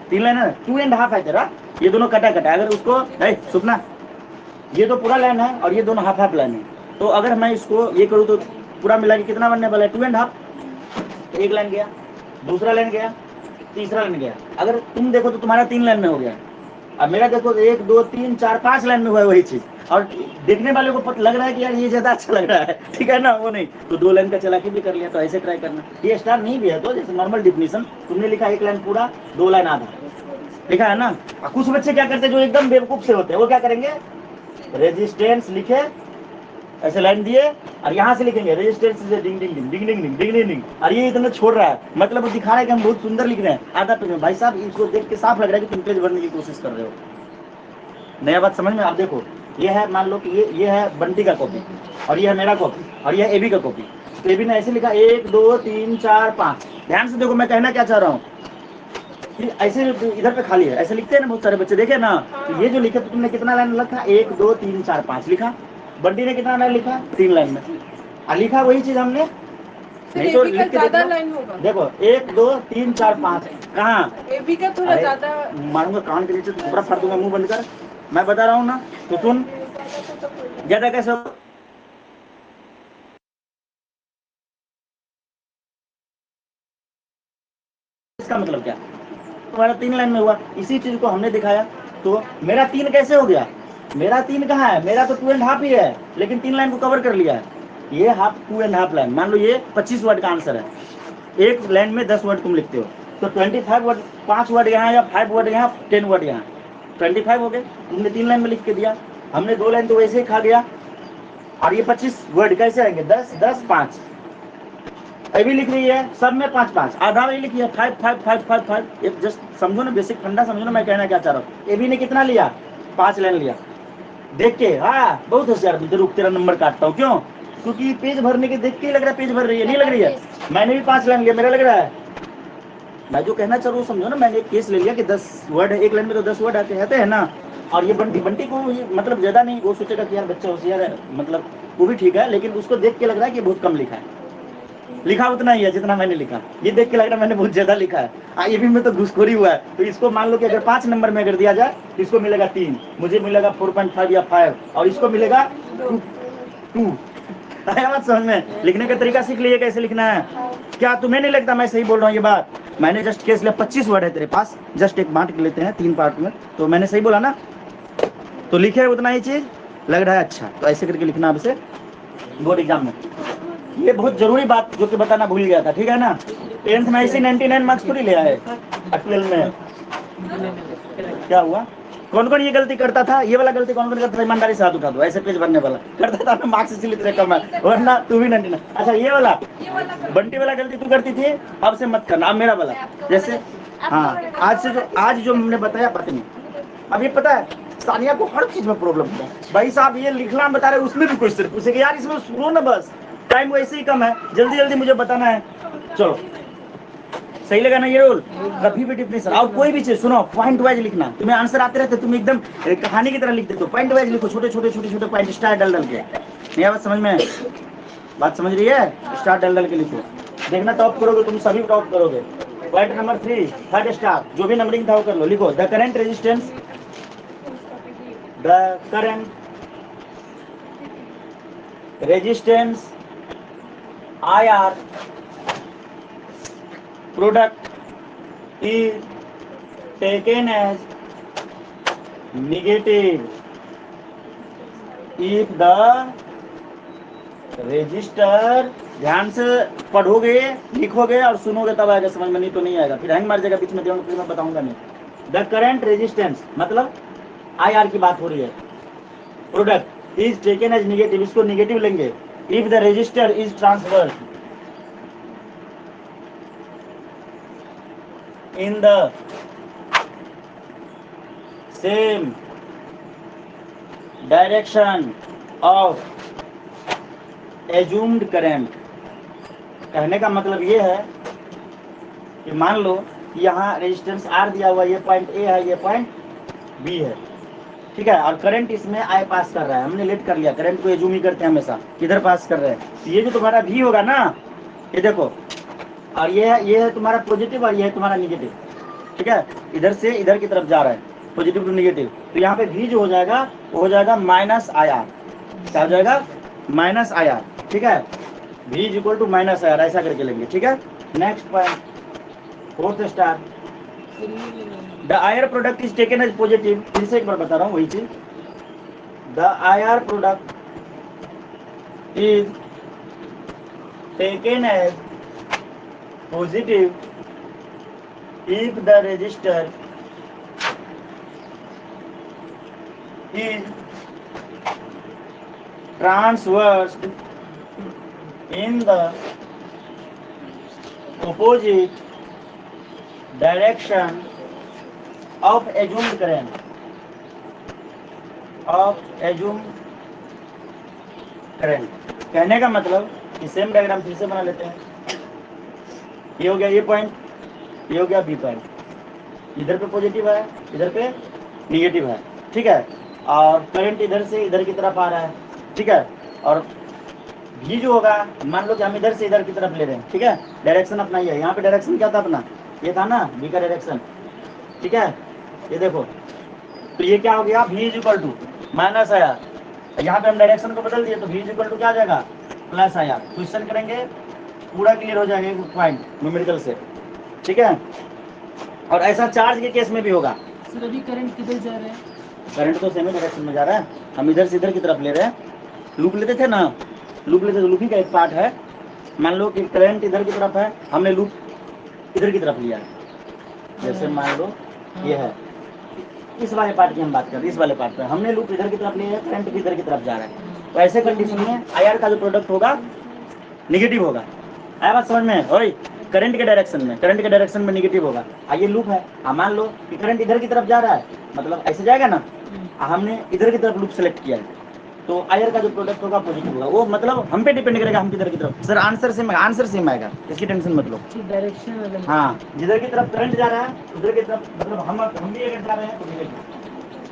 3 लाइन है, 2.5 है तेरा, ये दोनों कटा अगर उसको सुनना, ये तो पूरा लाइन है और ये दोनों हाफ लाइन है। तो अगर मैं इसको ये करूँ तो पूरा मिला के कितना बनने वाला है 2.5। एक लाइन गया, दूसरा लाइन गया, तीसरा लाइन गया। अगर तुम देखो तो तुम्हारा 3 लाइन में हो गया। अब मेरा देखो 1 2 3 4 5 लाइन में हुआ है वही चीज, और देखने वाले को पता लग रहा है कि यार ये ज्यादा अच्छा लग रहा है, ठीक है ना, वो नहीं तो 2 लाइन का चला के भी कर लिया। तो ऐसे ट्राई करना। ये स्टार नहीं भी है तो जैसे नॉर्मल डिफिनीशन तुमने लिखा 1 लाइन पूरा, 2 लाइन आधा लिखा है ना। कुछ बच्चे क्या करते हैं जो एकदम बेवकूफ से होते हैं, वो क्या करेंगे, रेजिस्टेंस लिखे ऐसे लाइन दिए और यहाँ से लिखेंगे रेजिस्टेंस से डिंग डिंग डिंग डिंग डिंग डिंग डिंग डिंग डिंग, और ये इतना छोड़ रहा है, मतलब वो दिखा रहा है कि हम बहुत सुंदर लिख रहे हैं आधा पेज में। भाई साहब इसको देख के साफ लग रहा है कि तुम पेज भरने की कोशिश कर रहे हो। नया बात समझ में। आप देखो ये है, मान लो कि ये है बंटी का कॉपी और ये है मेरा कॉपी और ये एबी का कॉपी। तो एबी ने ऐसे लिखा 1 2 3 4 5। ध्यान से देखो मैं कहना क्या चाह रहा हूँ, ऐसे इधर पे खाली है, ऐसे लिखते हैं ना बहुत सारे बच्चे, देखे ना। तो ये जो लिखे तो तुमने कितना लाइन लिखा 1 2 3 4 5 लिखा। बंटी ने कितना लाइन लिखा 3 लाइन में, और लिखा वही चीज हमने। नहीं तो लिख के ज्यादा लाइन होगा। देखो 1 2 3 4 5 कहाँ एबी का थोड़ा ज्यादा। मारूंगा कान के नीचे तो पूरा फाड़ दूंगा, मुंह बंद कर। मैं बता रहा हूँ ना, तो सुन ज्यादा कैसे हो? इसका मतलब क्या, तुम्हारा 3 लाइन में हुआ। इसी चीज को हमने दिखाया। तो मेरा 3 कैसे हो गया, मेरा 3 कहाँ है, मेरा तो 2.5 ही है, लेकिन 3 लाइन को कवर कर लिया है। ये हाफ 2.5 लाइन, मान लो ये 25 वर्ड का आंसर है। एक लाइन में 10 वर्ड तुम लिखते हो, तो 25 वर्ड, 5 वर्ड यहाँ या 5 वर्ड यहाँ, 10 वर्ड यहाँ, 25 हो गए। तुमने 3 लाइन में लिख के दिया, हमने 2 लाइन तो वैसे ही खा गया। और ये 25 वर्ड कैसे आएंगे, 10 10 5। अभी लिख रही है सब में 5 5, आधा में लिखी है 5 5 5 5 5। एक जस्ट समझो ना, बेसिक फंडा समझो ना मैं कहना क्या चाह रहा हूँ। एबी ने कितना लिया 5 लाइन लिया, देख के। हाँ बहुत होशियार, रुक तेरा नंबर काटता हूँ। क्यों, क्योंकि पेज भरने के देख के लग रहा है पेज भर रही है, नहीं लग रही है। मैंने भी 5 लाइन लिया, मेरा लग रहा है। मैं जो कहना चाह रहा हूँ समझो ना, मैंने एक केस ले लिया कि 10 वर्ड है एक लाइन में, तो 10 वर्ड आते हैं ना। और ये बंटी को ये मतलब ज्यादा नहीं, वो सोचेगा कि यार बच्चा होशियार है, मतलब वो भी ठीक है, लेकिन उसको देख के लग रहा है कि बहुत कम लिखा है। लिखा उतना ही है जितना मैंने लिखा, ये देख के लग रहा है मैंने बहुत ज्यादा लिखा है। ये भी में तो घुसखोरी हुआ है। तो इसको मान लो कि अगर 5 नंबर में अगर दिया जाए तो इसको मिलेगा 3, मुझे मिलेगा 4.5 या 5, और इसको मिलेगा 2। आया बात समझ में। लिखने का तरीका सीख लिए कैसे लिखना है। क्या तुम्हें नहीं लगता मैं सही बोल रहा हूँ ये बात? मैंने जस्ट केस लिया, 25 वर्ड है तेरे पास, जस्ट एक बांट लेते हैं 3 पार्ट में, तो मैंने सही बोला ना। तो लिखे उतना ही चीज, लग रहा है अच्छा, तो ऐसे करके लिखना आपसे बोर्ड एग्जाम में। ये बहुत जरूरी बात जो कि बताना भूल गया था, ठीक है ना। 10th में ऐसे 99 मार्क्स थोड़ी ले आए, 12 में क्या हुआ। कौन कौन ये गलती करता था, ये वाला गलती कौन कौन करता था, ईमानदारी से हाथ उठा दो। ऐसे पेज भरने वाला करता था, मार्क्स इसलिए तेरे कम है, वरना तू भी 99। अच्छा ये वाला बंटी वाला गलती तू करती थी, अब से मत करना। अब मेरा वाला जैसे, हाँ आज जो हमने बताया बात नहीं। अब ये पता है सानिया को हर चीज में प्रॉब्लम है। भाई साहब ये लिखना बता रहे उसमें भी क्वेश्चन पूछेगा, यार इसमें सुनो ना, बस टाइम वैसे ही कम है, जल्दी जल्दी मुझे बताना है। चलो सही लगा ना ये रोल। कभी भी डिफिनेशन और कोई भी चीज सुनो, पॉइंट वाइज लिखना। तुम्हें आंसर आते रहते, तुम एकदम कहानी की तरह लिख देते हो। पॉइंट वाइज लिखो, छोटे छोटे छोटे छोटे पॉइंट स्टार डाल डाल के। नहीं बात समझ में, बात समझ रही है, स्टार डाल डाल के लिखो। देखना टॉप करोगे, तुम सभी टॉप करोगे। पॉइंट नंबर 3 थर्ड स्टार, जो भी नंबरिंग था वो कर लो। लिखो the current resistance, the current resistance IR product is taken as negative if the resistor, ध्यान से पढ़ोगे लिखोगे और सुनोगे तब आएगा समझ में, नहीं तो नहीं आएगा, फिर हैंग मार जाएगा बीच में, फिर मैं बताऊंगा नहीं। द करंट रेजिस्टेंस मतलब IR की बात हो रही है। Product is taken as negative, इसको नेगेटिव लेंगे। If the resistor is transverse in the same direction of assumed current. कहने का मतलब ये है कि मान लो यहाँ रेजिस्टेंस R दिया हुआ, ये पॉइंट A है, ये पॉइंट B है, ठीक है, और करंट इसमें I पास कर रहा है। हमने लेट कर लिया, करंट को एज्यूम ही करते हैं हमेशा, किधर पास कर रहे हैं। तो ये जो तुम्हारा V होगा ना, ये देखो, और ये है तुम्हारा पॉजिटिव और ये है तुम्हारा निगेटिव, ठीक है, इधर से इधर की तरफ जा रहा है, पॉजिटिव टू निगेटिव। तो यहाँ पे V जो हो जाएगा वो हो जाएगा -IR। क्या हो जाएगा? -IR, ठीक है। V is equal to minus R, ऐसा करके लेंगे, ठीक है। Next point, fourth star, the IR product is taken as positive. फिर से एक बार बता रहा हूँ वही चीज, the IR product is taken as positive if the resistor is transversed in the opposite direction of assumed current, कहने का मतलब कि सेम डायग्राम फिर से बना लेते हैं। ये हो गया ये पॉइंट, ये हो गया बी पॉइंट, इधर पे पॉजिटिव है, इधर पे निगेटिव है, ठीक है। और करंट इधर से इधर की तरफ आ रहा है, ठीक है। और भी जो होगा, मान लो कि हम इधर से इधर की तरफ ले रहे हैं, ठीक है। डायरेक्शन अपना ये है, यहाँ पे डायरेक्शन क्या था अपना, ये था ना बी का डायरेक्शन, ठीक है। ये देखो, तो ये क्या हो गया, v is equal to minus आया, यहाँ पे हम डायरेक्शन को बदल दिए तो v इज इक्वल टू क्या आ जाएगा, प्लस आया। क्वेश्चन करेंगे पूरा क्लियर हो जाएगा एक पॉइंट न्यूमेरिकल से, ठीक है। और ऐसा चार्ज के केस में भी होगा। सर अभी करंट किधर जा रहा है? करंट तो सेम डायरेक्शन में जा रहा है, हम इधर से इधर की तरफ ले रहे हैं। लूप लेते थे ना, लूप लेते तो लूप ही का एक पार्ट है। मान लो कि करंट इधर की तरफ है, हमने लूप इधर की तरफ लिया है, जैसे मान लो ये है, इस वाले पार्ट की हम बात कर रहे हैं, इस वाले पार्ट पे हमने लूप इधर की तरफ लिया है, करंट भी इधर की तरफ जा रहा है। तो ऐसे कंडीशन में आईआर का जो प्रोडक्ट होगा निगेटिव होगा। आया बात समझ में? ओए, करंट के डायरेक्शन में निगेटिव होगा। ये लूप है, मान लो कि करंट इधर की तरफ जा रहा है, मतलब ऐसे जाएगा ना, हमने इधर की तरफ लूप सेलेक्ट किया है, तो आयर का जो प्रोडक्ट होगा पॉजिटिव होगा। वो मतलब हम पे डिपेंड करेगा, हम किधर की तरफ। सर आंसर सेम आएगा, इसकी टेंशन मत लो। डायरेक्शन अलग। हाँ, जिधर की तरफ करंट जा रहा है उधर की तरफ, मतलब हम भी अगर जा रहे हैं तो निगेटिव,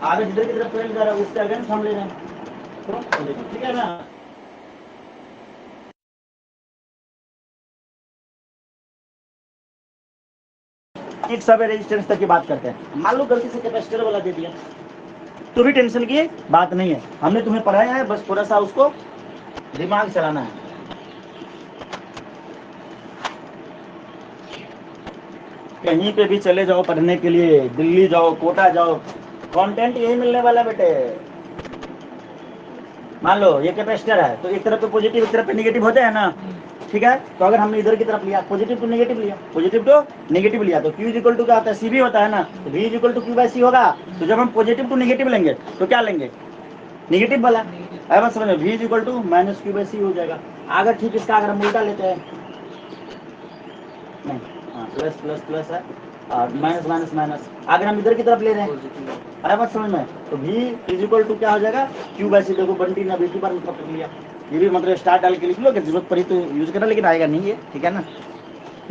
आगे जिधर की तरफ करंट जा रहा है उससे अगेंस्ट हम ले रहे हैं तो पॉजिटिव, ठीक है ना। एक सब रेजिस्टेंस तक की बात करते हैं। मान लो गलती से कैपेसिटर वाला दे दिया तो भी टेंशन की बात नहीं है, हमने तुम्हें पढ़ाया है, बस थोड़ा सा उसको दिमाग चलाना है। कहीं पे भी चले जाओ पढ़ने के लिए, दिल्ली जाओ, कोटा जाओ, कंटेंट यही मिलने वाला बेटे। मान लो ये कैपेसिटर है तो एक तरफ पे पॉजिटिव एक तरफ पे नेगेटिव होते हैं ना, ठीक है। तो अगर हमने इधर की तरफ लिया, पॉजिटिव टू नेगेटिव लिया, पॉजिटिव टू नेगेटिव लिया, तो Q इज इक्वल टू क्या होता है, CB होता है ना, तो V is equal to Q/C होगा। तो जब हम पॉजिटिव टू नेगेटिव लेंगे तो क्या लेंगे, नेगेटिव वाला। अब समझ लो, V is equal to minus Q/C हो जाएगा। अगर ठीक इसका अगर हम उल्टा लेते हैं, नहीं, हाँ, प्लस प्लस प्लस है और माइनस माइनस माइनस, अगर हम इधर की तरफ ले रहे हैं, अरे बात समझ में, तो V इज इक्वल टू क्या हो जाएगा, Q/C। देखो बंटी ने अभी बार पकड़ लिया, ये भी मतलब स्टार डाल के लिख लो, कि जरूरत पड़ी तो यूज करना, लेकिन आएगा नहीं ये, ठीक है ना।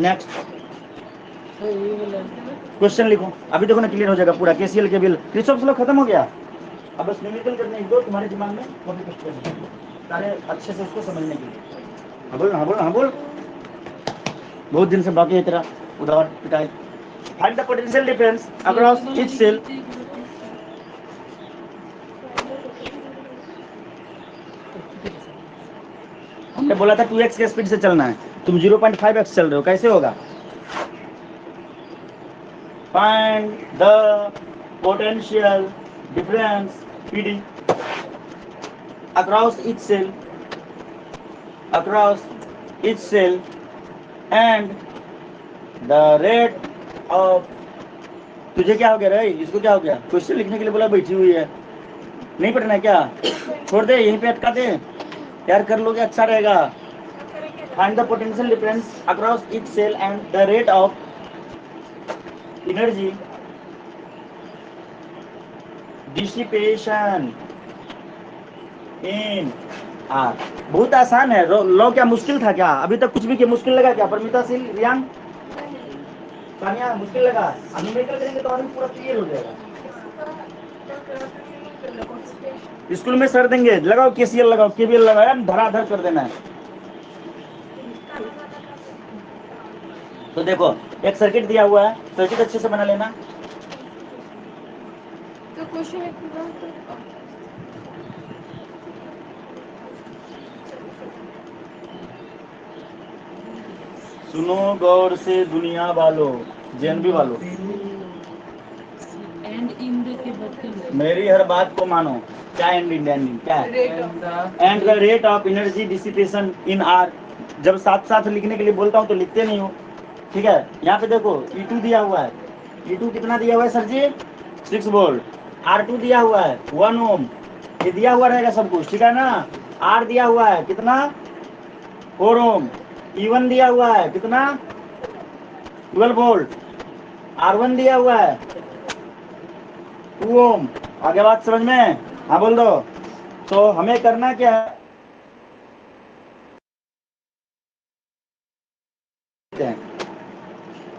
नेक्स्ट क्वेश्चन लिखो, अभी देखो ना क्लियर हो जाएगा पूरा। केसीएल के बिल क्रिचॉफ लॉ खत्म हो गया, अब बस न्यूमेरिकल करने ही दो, तुम्हारे दिमाग में कॉपी पेस्ट करना सारे अच्छे से उसको समझने के लिए। हाँ बोल, हाँ बोल, हाँ बोल, बहुत दिन से बाकी है तेरा उधार पिटाई। Find the potential difference across each cell. हमने बोला था 2x के स्पीड से चलना है, तुम 0.5x चल रहे हो, कैसे होगा। Find the potential difference PD across each cell and the rate of, तुझे क्या हो गया रे, इसको क्या हो गया, क्वेश्चन लिखने के लिए बोला, बैठी हुई है, नहीं पढ़ना है क्या, छोड़ दे यहीं पे अटका दे यार, कर लोगे अच्छा रहेगा। Find the potential difference across each cell and the rate of energy dissipation in R. बहुत आसान है लॉ, क्या मुश्किल था क्या, अभी तक कुछ भी क्या मुश्किल लगा क्या, परमिताशील रियांग सानिया मुश्किल लगा, न्यूमेरिकल करेंगे तो और भी पूरा क्लियर हो जाएगा। स्कूल में सर देंगे, लगाओ केसीएल लगाओ, केवीएल लगाओ, धराधर कर देना है। तो देखो एक सर्किट दिया हुआ है, सर्किट अच्छे से बना लेना। तो क्वेश्चन सुनो गौर से दुनिया वालों, जेएनबी वालों, एंड इन द के बदले मेरी हर बात को मानो। क्या एंड इंडियन क्या है? And the rate of energy dissipation in are. जब साथ साथ लिखने के लिए बोलता हूँ तो लिखते नहीं हो, ठीक है। यहाँ पे देखो E2 दिया हुआ है, E2 कितना दिया हुआ है सर जी? 6 वोल्ट। R2 दिया हुआ है 1 ओम, ये दिया हुआ रहेगा सब कुछ, ठीक है ना। R दिया हुआ है कितना? 4 ओम। E1 दिया हुआ है कितना? 12 वोल्ट। R1 दिया हुआ है 2 ओम। आगे बात समझ में? हाँ बोल दो। तो हमें करना क्या है?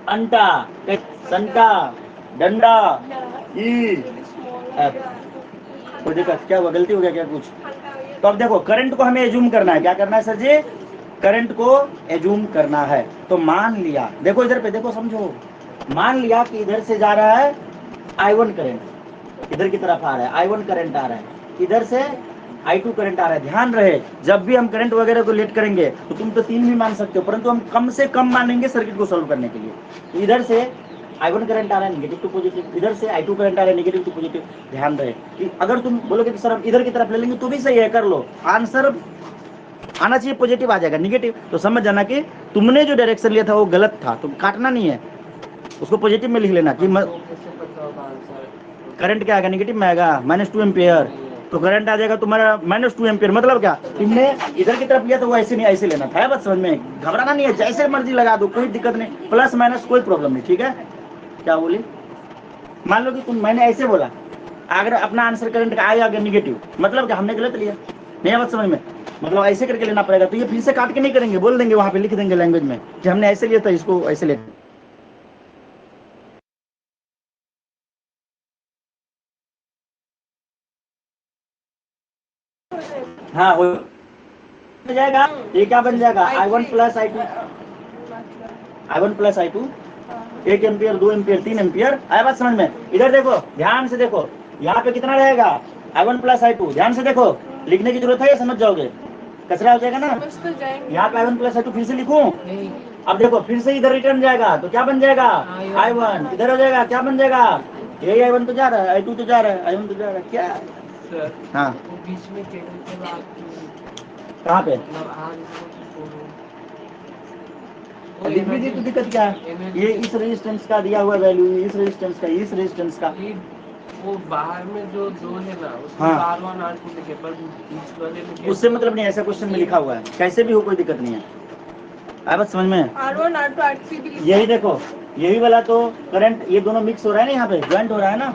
अंटा, संटा, डंडा, ई एफ। कोई दिक्कत क्या हुआ? गलती हो गया क्या कुछ? तो अब देखो करंट को हमें एज्यूम करना है। क्या करना है सर जी? करंट को एज्यूम करना है। तो मान लिया, देखो इधर पे देखो, समझो। मान लिया कि इधर से जा रहा है I1 करंट, इधर की तरफ आ रहा है I1 करंट आ रहा है, इधर से I2 करंट आ रहा है। ध्यान रहे, जब भी हम करंट वगैरह को लेट करेंगे तो तुम तो 3 भी मान सकते हो, परंतु हम कम से कम मानेंगे सर्किट को सॉल्व करने के लिए। तो इधर से I1 करंट आ रहा है नेगेटिव टू पॉजिटिव, इधर से I2 करंट आ रहा है नेगेटिव टू पॉजिटिव। ध्यान रहे कि अगर तुम बोलोगे कि सर हम इधर की तरफ ले लेंगे तो भी सही है, कर लो। आंसर आना चाहिए पॉजिटिव, आ जाएगा नेगेटिव तो समझ जाना कि तुमने जो डायरेक्शन लिया था वो गलत था, तुम काटना नहीं है, उसको पॉजिटिव में लिख लेना कि करंट क्या आएगा? नेगेटिव में आएगा, -2 एम्पियर। तो करंट आ जाएगा तुम्हारा -2 एम्पियर। मतलब क्या, तुमने इधर की तरफ लिया तो वो ऐसे नहीं, ऐसे लेना था। बस समझ में, घबराना नहीं है, जैसे मर्जी लगा दो, कोई दिक्कत नहीं, प्लस माइनस कोई प्रॉब्लम नहीं, ठीक है। क्या बोली? मान लो कि मैंने ऐसे बोला, अगर अपना आंसर करंट का आया नेगेटिव, मतलब क्या हमने गलत लिया? नहीं बात समझ में? मतलब ऐसे करके लेना पड़ेगा। तो ये फिर से काट के नहीं करेंगे, बोल देंगे वहां पे, लिख देंगे लैंग्वेज में कि हमने ऐसे लिया था, इसको ऐसे ले। हाँ हो जाएगा। ये क्या बन जाएगा? I1 plus I2, I1 plus I2, 1 ampere, 2 ampere, 3 ampere. आया बात समझ में? इधर देखो, ध्यान से देखो, यहाँ पे कितना रहेगा? I1 plus I2। ध्यान से देखो, लिखने की जरूरत है या समझ जाओगे? कचरा हो जाएगा ना। यहाँ पे I1 प्लस I2 फिर से लिखूं? अब देखो फिर से इधर रिटर्न जाएगा तो क्या बन जाएगा? I1 इधर हो जाएगा, क्या बन जाएगा? यही I1 तो जा रहा है, I2 तो जा रहा है, I1 तो जा रहा है। क्या? हाँ बीच में कहाँ पे? लिख लिख दी तो दिक्कत क्या है? ये इस रेजिस्टेंस का दिया हुआ वैल्यू, इस रेजिस्टेंस का, इस रेजिस्टेंस का। वो बाहर में जो दो है ना, उसमें हाँ। R1 R2 लिखे, पर बीच वाले में उससे मतलब नहीं, ऐसा क्वेश्चन में लिखा हुआ है, कैसे भी हो कोई दिक्कत नहीं है। आया बात समझ में? R1 R2 R3 भी लिखा। यही देखो, यही वाला तो करंट, ये दोनों मिक्स हो रहा है ना, यहाँ पे ज्वाइंट हो रहा है ना,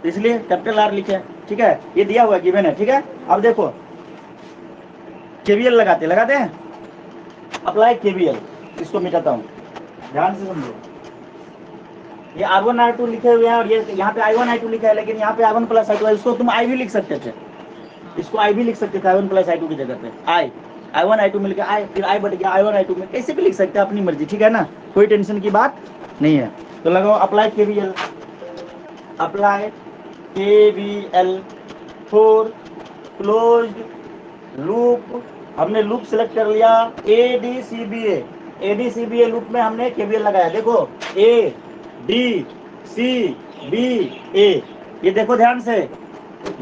तो इसलिए कैपिटल R लिखे, ठीक है। ये दिया हुआ गिवन है, ठीक है। अब देखो KVL लगाते हैं, अप्लाई KVL। इसको मिटाता हूँ, ध्यान से समझो। ये R1 R2 लिखे हुए हैं और ये यहाँ पे I1 I2 लिखा है, लेकिन यहाँ पे I1 प्लस I2 है। इसको तुम I भी लिख सकते थे, इसको I भी लिख सकते थे, I1 प्लस I2 की जगह पे I1 I2 मिलकर I, फिर I बढ़ गया I1 I2 में, कैसे भी लिख सकते हैं, अपनी मर्जी, ठीक है ना, कोई टेंशन की बात नहीं है। तो लगाओ apply KVL, apply KVL for closed loop. हमने लूप सेलेक्ट कर लिया ADCBA, ADCBA लूप में हमने KVL लगाया। देखो ADCBA, ये देखो ध्यान से,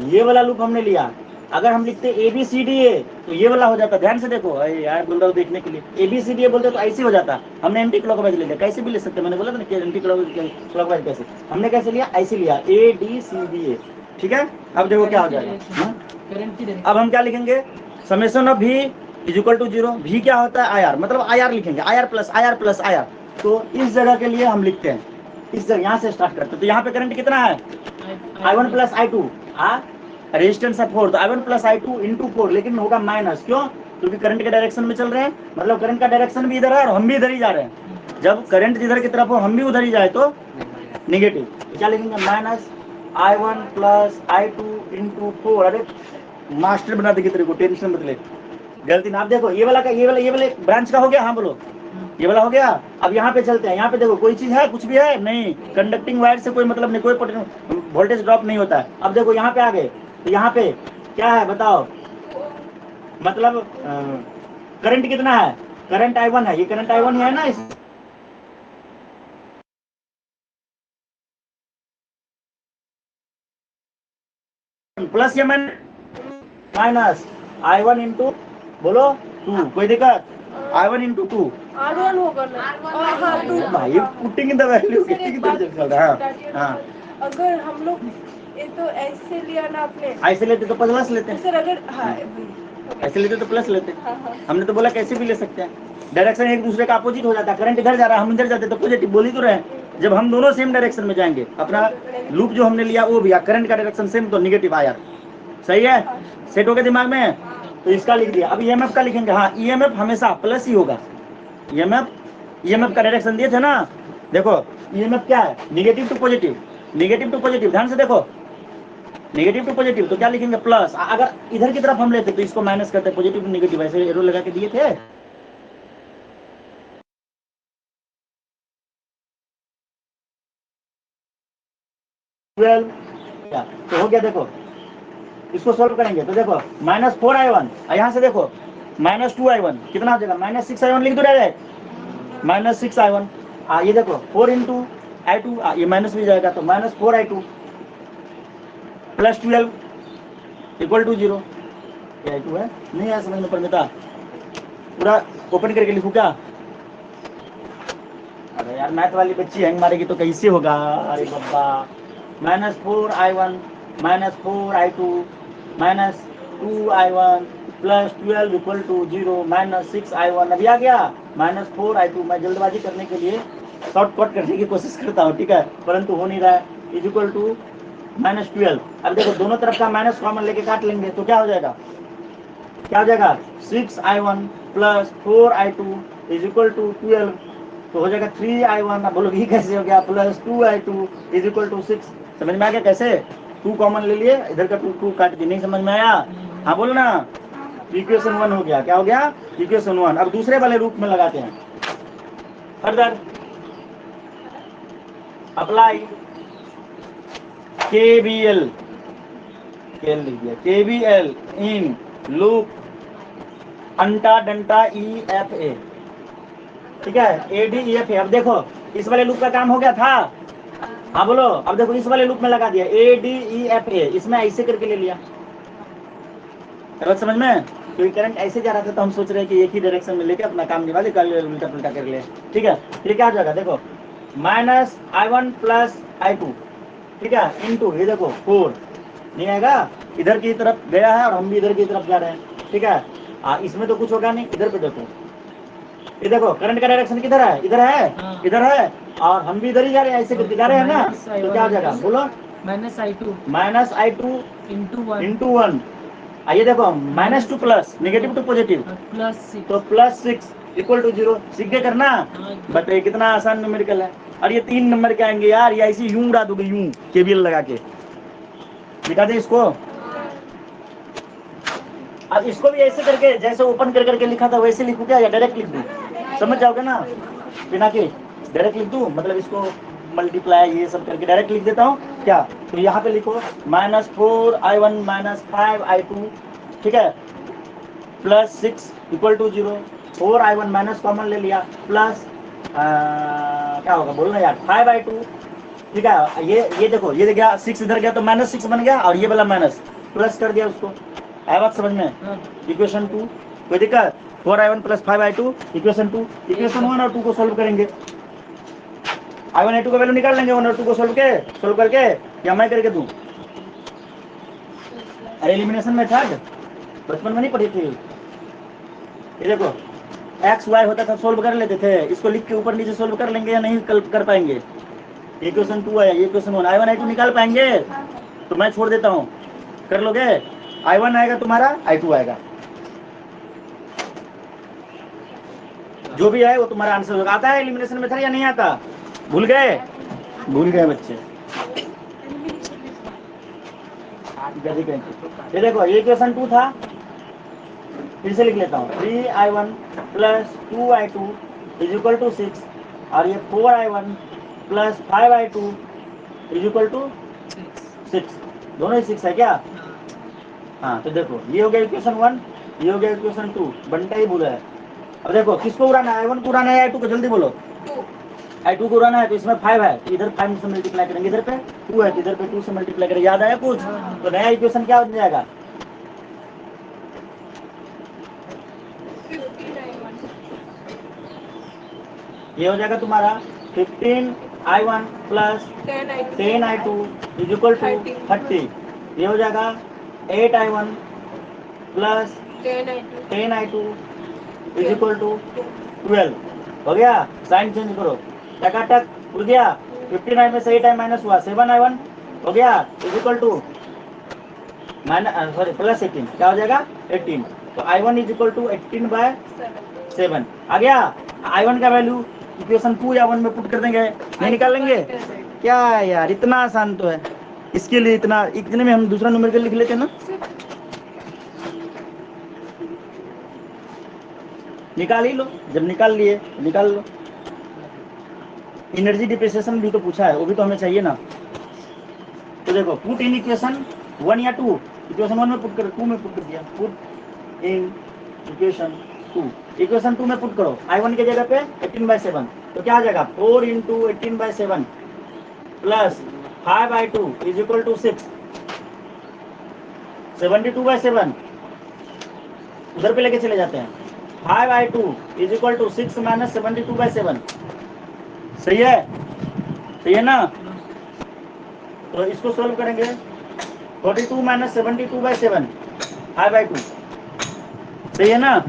ये वाला लूप हमने लिया। अगर हम लिखते ABCDA तो ये वाला हो जाता। ध्यान से देखो, अरे यार बोल रहा हूँ देखने के लिए, ABCDA बोलते तो ऐसे हो जाता। हमने एंटी क्लॉकवाइज ले लिया, कैसे भी ले सकते, मैंने बोला था ना कि एंटी क्लॉकवाइज कैसे, हमने कैसे लिया? ऐसे लिया ADCBA, ठीक है। अब देखो क्या हो जाएगा। अब हम क्या लिखेंगे? Summation of V is equal to 0। V क्या होता है? IR, मतलब IR लिखेंगे, IR प्लस IR। तो इस जगह के लिए हम लिखते हैं, इस जगह यहाँ से स्टार्ट करते हैं। तो यहाँ पे करंट कितना है? I1 प्लस I2, रेजिस्टेंस है 4, तो I1 प्लस I2 इंटू 4, लेकिन होगा माइनस। क्यों? क्योंकि करंट के डायरेक्शन में चल रहे हैं, मतलब करंट का डायरेक्शन भी इधर है और हम भी इधर ही जा रहे हैं। जब करंट जिधर की तरफ हो हम भी उधर ही जाए तो नेगेटिव। क्या लिखेंगे? Minus I1 plus I2 into 4। अरे मास्टर बना देगी तेरे को, टेंशन मत ले, गलती ना। आप देखो ये वाला ब्रांच का हो गया, हाँ बोलो, ये वाला हो गया। अब यहाँ पे चलते हैं, यहाँ पे देखो कोई चीज है, कुछ भी है नहीं, कंडक्टिंग वायर से कोई मतलब नहीं, कोई वोल्टेज ड्रॉप नहीं होता है। अब देखो यहाँ पे आ गए, तो यहाँ पे क्या है बताओ, मतलब करंट कितना है? करंट I1 है, ये करंट I1 है ना, प्लस या माइनस I1 इंटू बोलो 2, कोई दिक्कत? I1 इंटू 2 R1 होगा ना? हाँ, 2 भाई पुटिंग इन द वैल्यू कितनी चल रहा है? हाँ अगर हम लोग ये तो ऐसे लिया ना आपने, ऐसे लेते तो प्लस लेते हैं, सर अगर हाँ ऐसे लेते तो प्लस लेते। हाँ हाँ हमने तो बोला कैसे भी ले सकते हैं, डायरेक्शन एक दूसरे का अपोजिट हो जाता है। करंट इधर जा रहा है, हम इधर जाते तो पॉजिटिव बोल ही तो रहे हैं। जब हम दोनों सेम डायरेक्शन में जाएंगे, अपना लूप जो हमने लिया वो भी करंट का डायरेक्शन सेम तो निगेटिव आया। सही है, सेट हो गया दिमाग में? तो इसका लिख दिया। अब ईएमएफ का लिखेंगे। हाँ, ईएमएफ हमेशा प्लस ही होगा। ईएमएफ का डायरेक्शन दिए थे ना, देखो ईएमएफ क्या है, negative to positive, negative to positive. ध्यान से देखो, नेगेटिव टू पॉजिटिव तो क्या लिखेंगे, प्लस। अगर इधर की तरफ हम लेते तो इसको माइनस करते, पॉजिटिव टू नेगेटिव, ऐसे एरो लगा के दिए थे। तो हो गया। देखो इसको सोल्व करेंगे तो देखो -4I1, यहाँ से देखो -2I1 कितना हो जाएगा, -6I1 लिख दो डायरेक्ट, -6I1। ये देखो 4 इंटू I2, ये माइनस भी जाएगा तो -4I2 plus 12 equal to 0। I2 है, नहीं आया समझ में परमिता? पूरा ओपन करके लिखूं क्या? अरे यार मैथ वाली बच्ची हैंग मारेगी तो कैसे होगा? अरे बाबा, -4I1 -4I2 -2I1 plus 12 equal to 0 -6I1। अभी आ गया -4I2। मैं जल्दबाजी करने के लिए शॉर्टकट करने की कोशिश करता हूँ, ठीक है, परंतु हो नहीं रहा है। Is equal to -12। अब देखो दोनों तरफ का माइनस कॉमन लेके काट लेंगे तो क्या हो जाएगा, क्या हो जाएगा, 6I1 plus 4I2 is equal to 12। तो हो जाएगा 3I1। बोलो ये कैसे हो गया, plus 2I2 is equal to 6। समझ में आ गया कैसे? 2 कॉमन ले लिए, इधर का 2 काट दी। नहीं समझ में आया? हाँ बोलो ना। इक्वेशन 1 हो गया। क्या हो गया, इक्वेशन 1। अब दूसरे वाले रूप में लगाते हैं। फर्दर अप्लाई KVL, लिख दिया KVL इन लूप अंटा डंटा EFA, ठीक है, ADEFA। अब देखो इस वाले लूप का काम हो गया था। हाँ बोलो। अब देखो इस वाले लूप में लगा दिया ADEFA, इसमें ऐसे करके ले लिया। बात समझ में? क्योंकि करंट ऐसे जा रहा था तो हम सोच रहे हैं कि एक ही डायरेक्शन में लेके अपना काम निभा दे, कल उल्टा पुल्टा कर ले, ठीक है। ये क्या हो जाएगा, देखो -I1 प्लस I2, ठीक है, इंटू ये देखो 4 नहीं आएगा, इधर की तरफ गया है और हम भी इधर की तरफ जा रहे हैं, ठीक है। इसमें तो कुछ होगा नहीं। इधर पे देखो, ये देखो करंट का डायरेक्शन किधर है, इधर है, इधर है, और हम भी इधर ही जा रहे हैं, ऐसे करके जा रहे हैं ना। तो क्या हो जाएगा बोलो, -I2 इंटू 1। आइए देखो -2 प्लस नेगेटिव टू पॉजिटिव तो +6 इक्वल टू 0। सीख के करना, बट ये कितना आसान न्यूमेरिकल है। और ये 3 नंबर के आएंगे यार, ये ऐसी यूं उड़ा दोगे, यूं केवीएल लगा के। दिखा दे इसको। अब इसको भी ऐसे करके, जैसे ओपन कर करके लिखा था वैसे लिखूं क्या, या डायरेक्ट लिख दूं? समझ जाओगे ना, बिना के डायरेक्ट लिख दूं, मतलब इसको मल्टीप्लाई ये सब करके डायरेक्ट लिख देता हूँ क्या। तो यहाँ पे लिखो -4I1 -5I2, ठीक है, plus 6 equal to 0। 4I1 minus common ले लिया, प्लस क्या होगा बोलना यार, 5I2, ठीक है। ये देखो, ये गया 6 इधर गया तो -6 बन गया, और ये वाला माइनस प्लस कर दिया उसको। आया बात समझ में? इक्वेशन 2, कोई दिक्कत? 4I1 plus 5I2 equation 2। Equation 1 और 2 को सोल्व करेंगे। I1 I2 का वैल्यू निकाल लेंगे, 1 और 2 को सोल्व करके, या मैं करके दूं? अरे एलिमिनेशन मेथड बचपन में नहीं पढ़ी थी? ये देखो x y होता था, सोल्व कर लेते थे, इसको लिख के ऊपर नीचे सोल्व कर लेंगे या नहीं कर पाएंगे? इक्वेशन 2 आया, इक्वेशन 1। I1 I2 निकाल पाएंगे? तो मैं छोड़ देता हूँ, कर लोगे? I1 आएगा तुम्हारा, I2 आएगा, जो भी आए वो तुम्हारा आंसर होगा। आता है एलिमिनेशन मेथड या नहीं आता? भूल गए? भूल गए बच्चे। ये देखो ये इक्वेशन 2 था, फिर से लिख लेता हूँ। 3I1 plus 2I2 is equal to 6, और ये 4I1 plus 5I2 is equal to 6। दोनों ही 6 है क्या? हाँ, तो देखो ये हो गया इक्वेशन 1, ये हो गया इक्वेशन 2। बनता ही बुरा है। अब देखो किसको उड़ाना है, I1 को उड़ाना है I2 को? जल्दी बोलो। I2 को उड़ाना है तो इसमें 5 है तो इधर 5 से मल्टीप्लाई करेंगे, इधर पे 2 है तो इधर पे 2 से मल्टीप्लाई करेंगे। याद आया कुछ? तो नया इक्वेशन क्या हो जाएगा? 59 ये हो जाएगा तुम्हारा 15I1 plus 10I2 is equal to 30। ये हो जाएगा 8I1 plus 10I2 is equal to 12। हो गया? साइन चेंज करो, टकाटक उड़ गया। 59 में से 8I माइनस हुआ 7I1 हो गया is equal to minus sorry plus 18। क्या हो जाएगा? 18। तो I1 इज इक्वल टू 18/7 आ गया। I1 का वैल्यू इक्वेशन 2 या 1 में पुट कर देंगे, नहीं निकाल लेंगे क्या यार? इतना आसान तो है। इसके लिए इतने में हम दूसरा न्यूमेरिकल लिख लेते हैं ना। निकाल ही लो, जब निकाल लिए निकाल लो। एनर्जी डिप्रिसिएशन भी तो पूछा है, वो भी तो हमें चाहिए ना। तो देखो पुट इन इक्वेशन 1 या 2, इक्वेशन 1 में पुट कर 2 में पुट कर दिया। पुट इन इक्वेशन 2, इक्वेशन 2 में पुट करो। I1 की जगह पे 18/7 तो क्या आ जाएगा? 4 into 18/7 plus 5I2 is equal to 6। 72/7 उधर पे लेके चले जाते हैं। 5I2 is equal to 6 minus 72/7। सही है? सही है ना? तो इसको सोल्व करेंगे। 42 माइनस 72/7 5/2। सही है ना?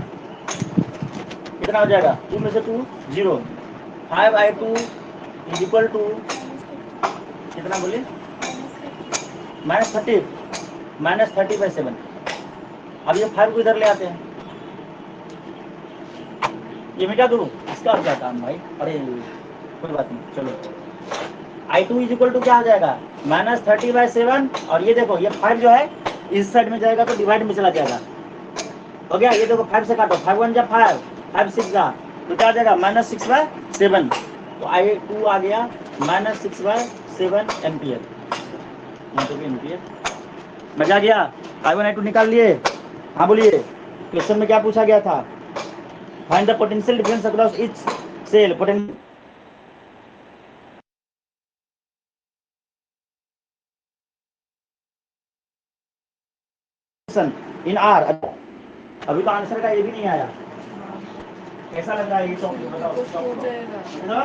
कितना हो जाएगा? 2 में से 2 0। 5I2 इज इक्वल टू कितना बोले? -30/7। अब ये 5 को इधर ले आते हैं। ये मैं क्या करूँ? इसका क्या काम भाई? अरे कोई बात नहीं, चलो। I2 इज इक्वल टू क्या आ जाएगा? -30/7। और ये देखो ये 5 जो है इस साइड में जाएगा तो डिवाइड में चला जाएगा। हो गया? ये देखो 5 से काटो, 5 1 जा 5, 5 6 जा तो क्या आ जाएगा? -6/7। तो I2 आ गया -6/7 एम्पियर। यहाँ पे भी एम्पियर। मजा गया? I1 I2 निकाल लिए? हाँ बोलिए। क्वेश्चन में क्या पूछा गया था? Find the potential difference across each cell. In R. अभी तो आंसर का ये भी नहीं आया। कैसा लग रहा है ये टॉपिक? बताओ। हो जाएगा।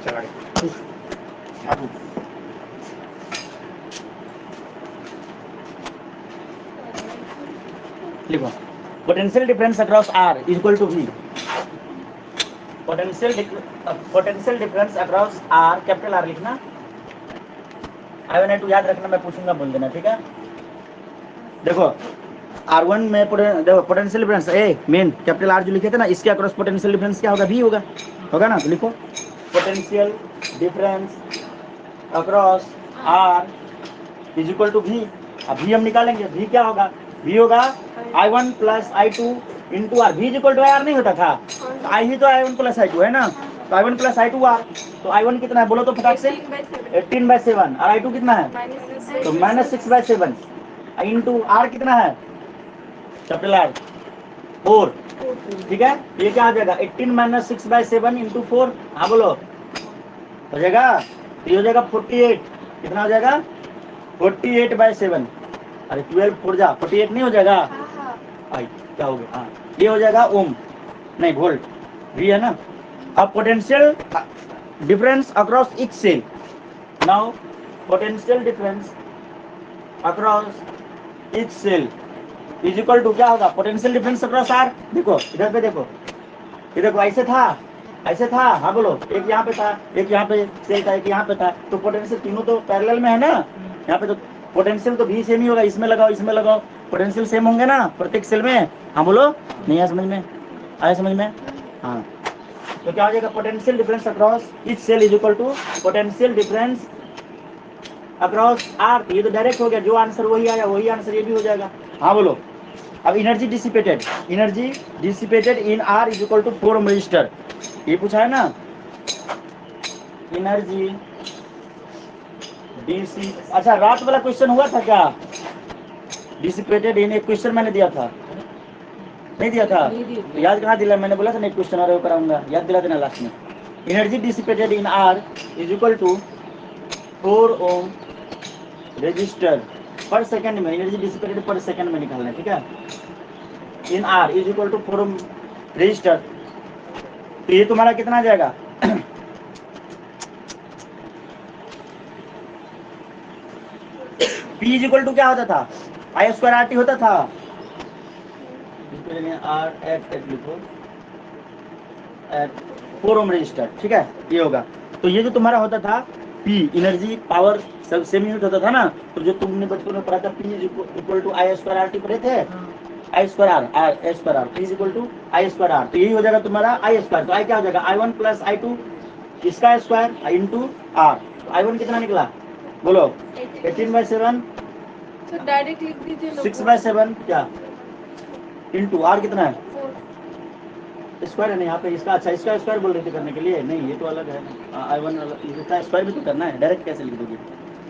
चला गया। लिखो potential difference across R is equal to V. Potential difference across R, capital R लिखना। I1 I2 याद रखना, मैं पूछूंगा बोल देना, ठीक है? देखो R1 में देखो पोटेंशियल डिफरेंस ए मेन कैपिटल आर जो लिखे थे ना, इसके अक्रॉस पोटेंशियल डिफरेंस क्या होगा? V होगा ना। तो लिखो potential difference across R is equal to V। अब V हम निकालेंगे। V क्या होगा? V होगा I1 plus I2 into R. V is equal to R नहीं होता था? तो I ही तो I1 प्लस I2 है ना। तो I1 प्लस I2 आर। तो I1 कितना है बोलो तो फटाक से? 18/7। और I2 कितना है? तो -6/7 इंटू आर कितना है? Capital R 4। ठीक है? ये क्या आ जाएगा? 18 - 6/7 इंटू 4। हाँ बोलो, हो जाएगा? ये हो जाएगा 48। कितना हो जाएगा? 48/7। अरे 12 4 जा 48 नहीं हो जाएगा? आई क्या हो गया? हाँ ये हो जाएगा ओम नहीं वोल्ट। V है ना। अब potential difference across each cell. Now potential difference across each cell is equal to क्या होगा? Potential difference across R. देखो इधर पे देखो, ये देखो ऐसे था ऐसे था। हाँ बोलो, एक यहाँ पे था, एक यहाँ पे सेल था, एक यहाँ पे था। तो पोटेंशियल तीनों तो पैरेलल में है ना। यहाँ पे तो पोटेंशियल तो भी सेम ही होगा। इसमें लगाओ इसमें लगाओ, पोटेंशियल सेम होंगे ना प्रत्येक सेल में। हाँ बोलो, नहीं आया समझ में? आया समझ में? हाँ तो क्या हो जाएगा? Potential difference across each cell is equal to potential difference across R. ये तो डायरेक्ट हो गया, जो आंसर वही आया वही आंसर ये भी हो जाएगा। हाँ बोलो। अब energy dissipated in R is equal to 4 ohm resistor. ये पूछा है ना। Energy DC. अच्छा, रात वाला क्वेश्चन हुआ था क्या? डिसिपेटेड इन एक क्वेश्चन मैंने दिया था, नहीं दिया था? नहीं दिया। तो याद कहाँ दिला? मैंने बोला था नहीं क्वेश्चन और कराऊंगा, याद दिला देना लास्ट में। Energy dissipated in R is equal to 4 ohm resistor per second में। एनर्जी डिसिपेटेड पर सेकंड में निकालना है, ठीक है? In R is equal to 4 ohm resistor. तो ये तुम्हारा कितना आ जाएगा? P इज इक्वल टू क्या होता था? आई स्क्वायर आर टी होता था। आर एट लिखो, एट 4 ओम रजिस्टर, ठीक है? ये होगा। तो ये जो तुम्हारा होता था P, एनर्जी पावर सब सेम यूनिट होता था ना। तो जो तुमने बचपन में पढ़ा था P is equal to I square R T पढ़े थे, I square R, I square R, P is equal to I square R. तो यही हो जाएगा तुम्हारा आई स्क्वायर। तो आई क्या हो जाएगा? I1 प्लस I2 इसका स्क्वायर इंटू आर। तो I1 कितना निकला बोलो? 18/7 तो डायरेक्ट लिख दीजिए ना। 6/7 क्या इंटू आर कितना है? स्क्वायर है ना यहाँ पे इसका। अच्छा, इसका स्क्वायर बोल रहे थे करने के लिए? नहीं, ये तो अलग है। I1 इसका स्क्वायर भी तो करना है, डायरेक्ट कैसे लिख दोगे?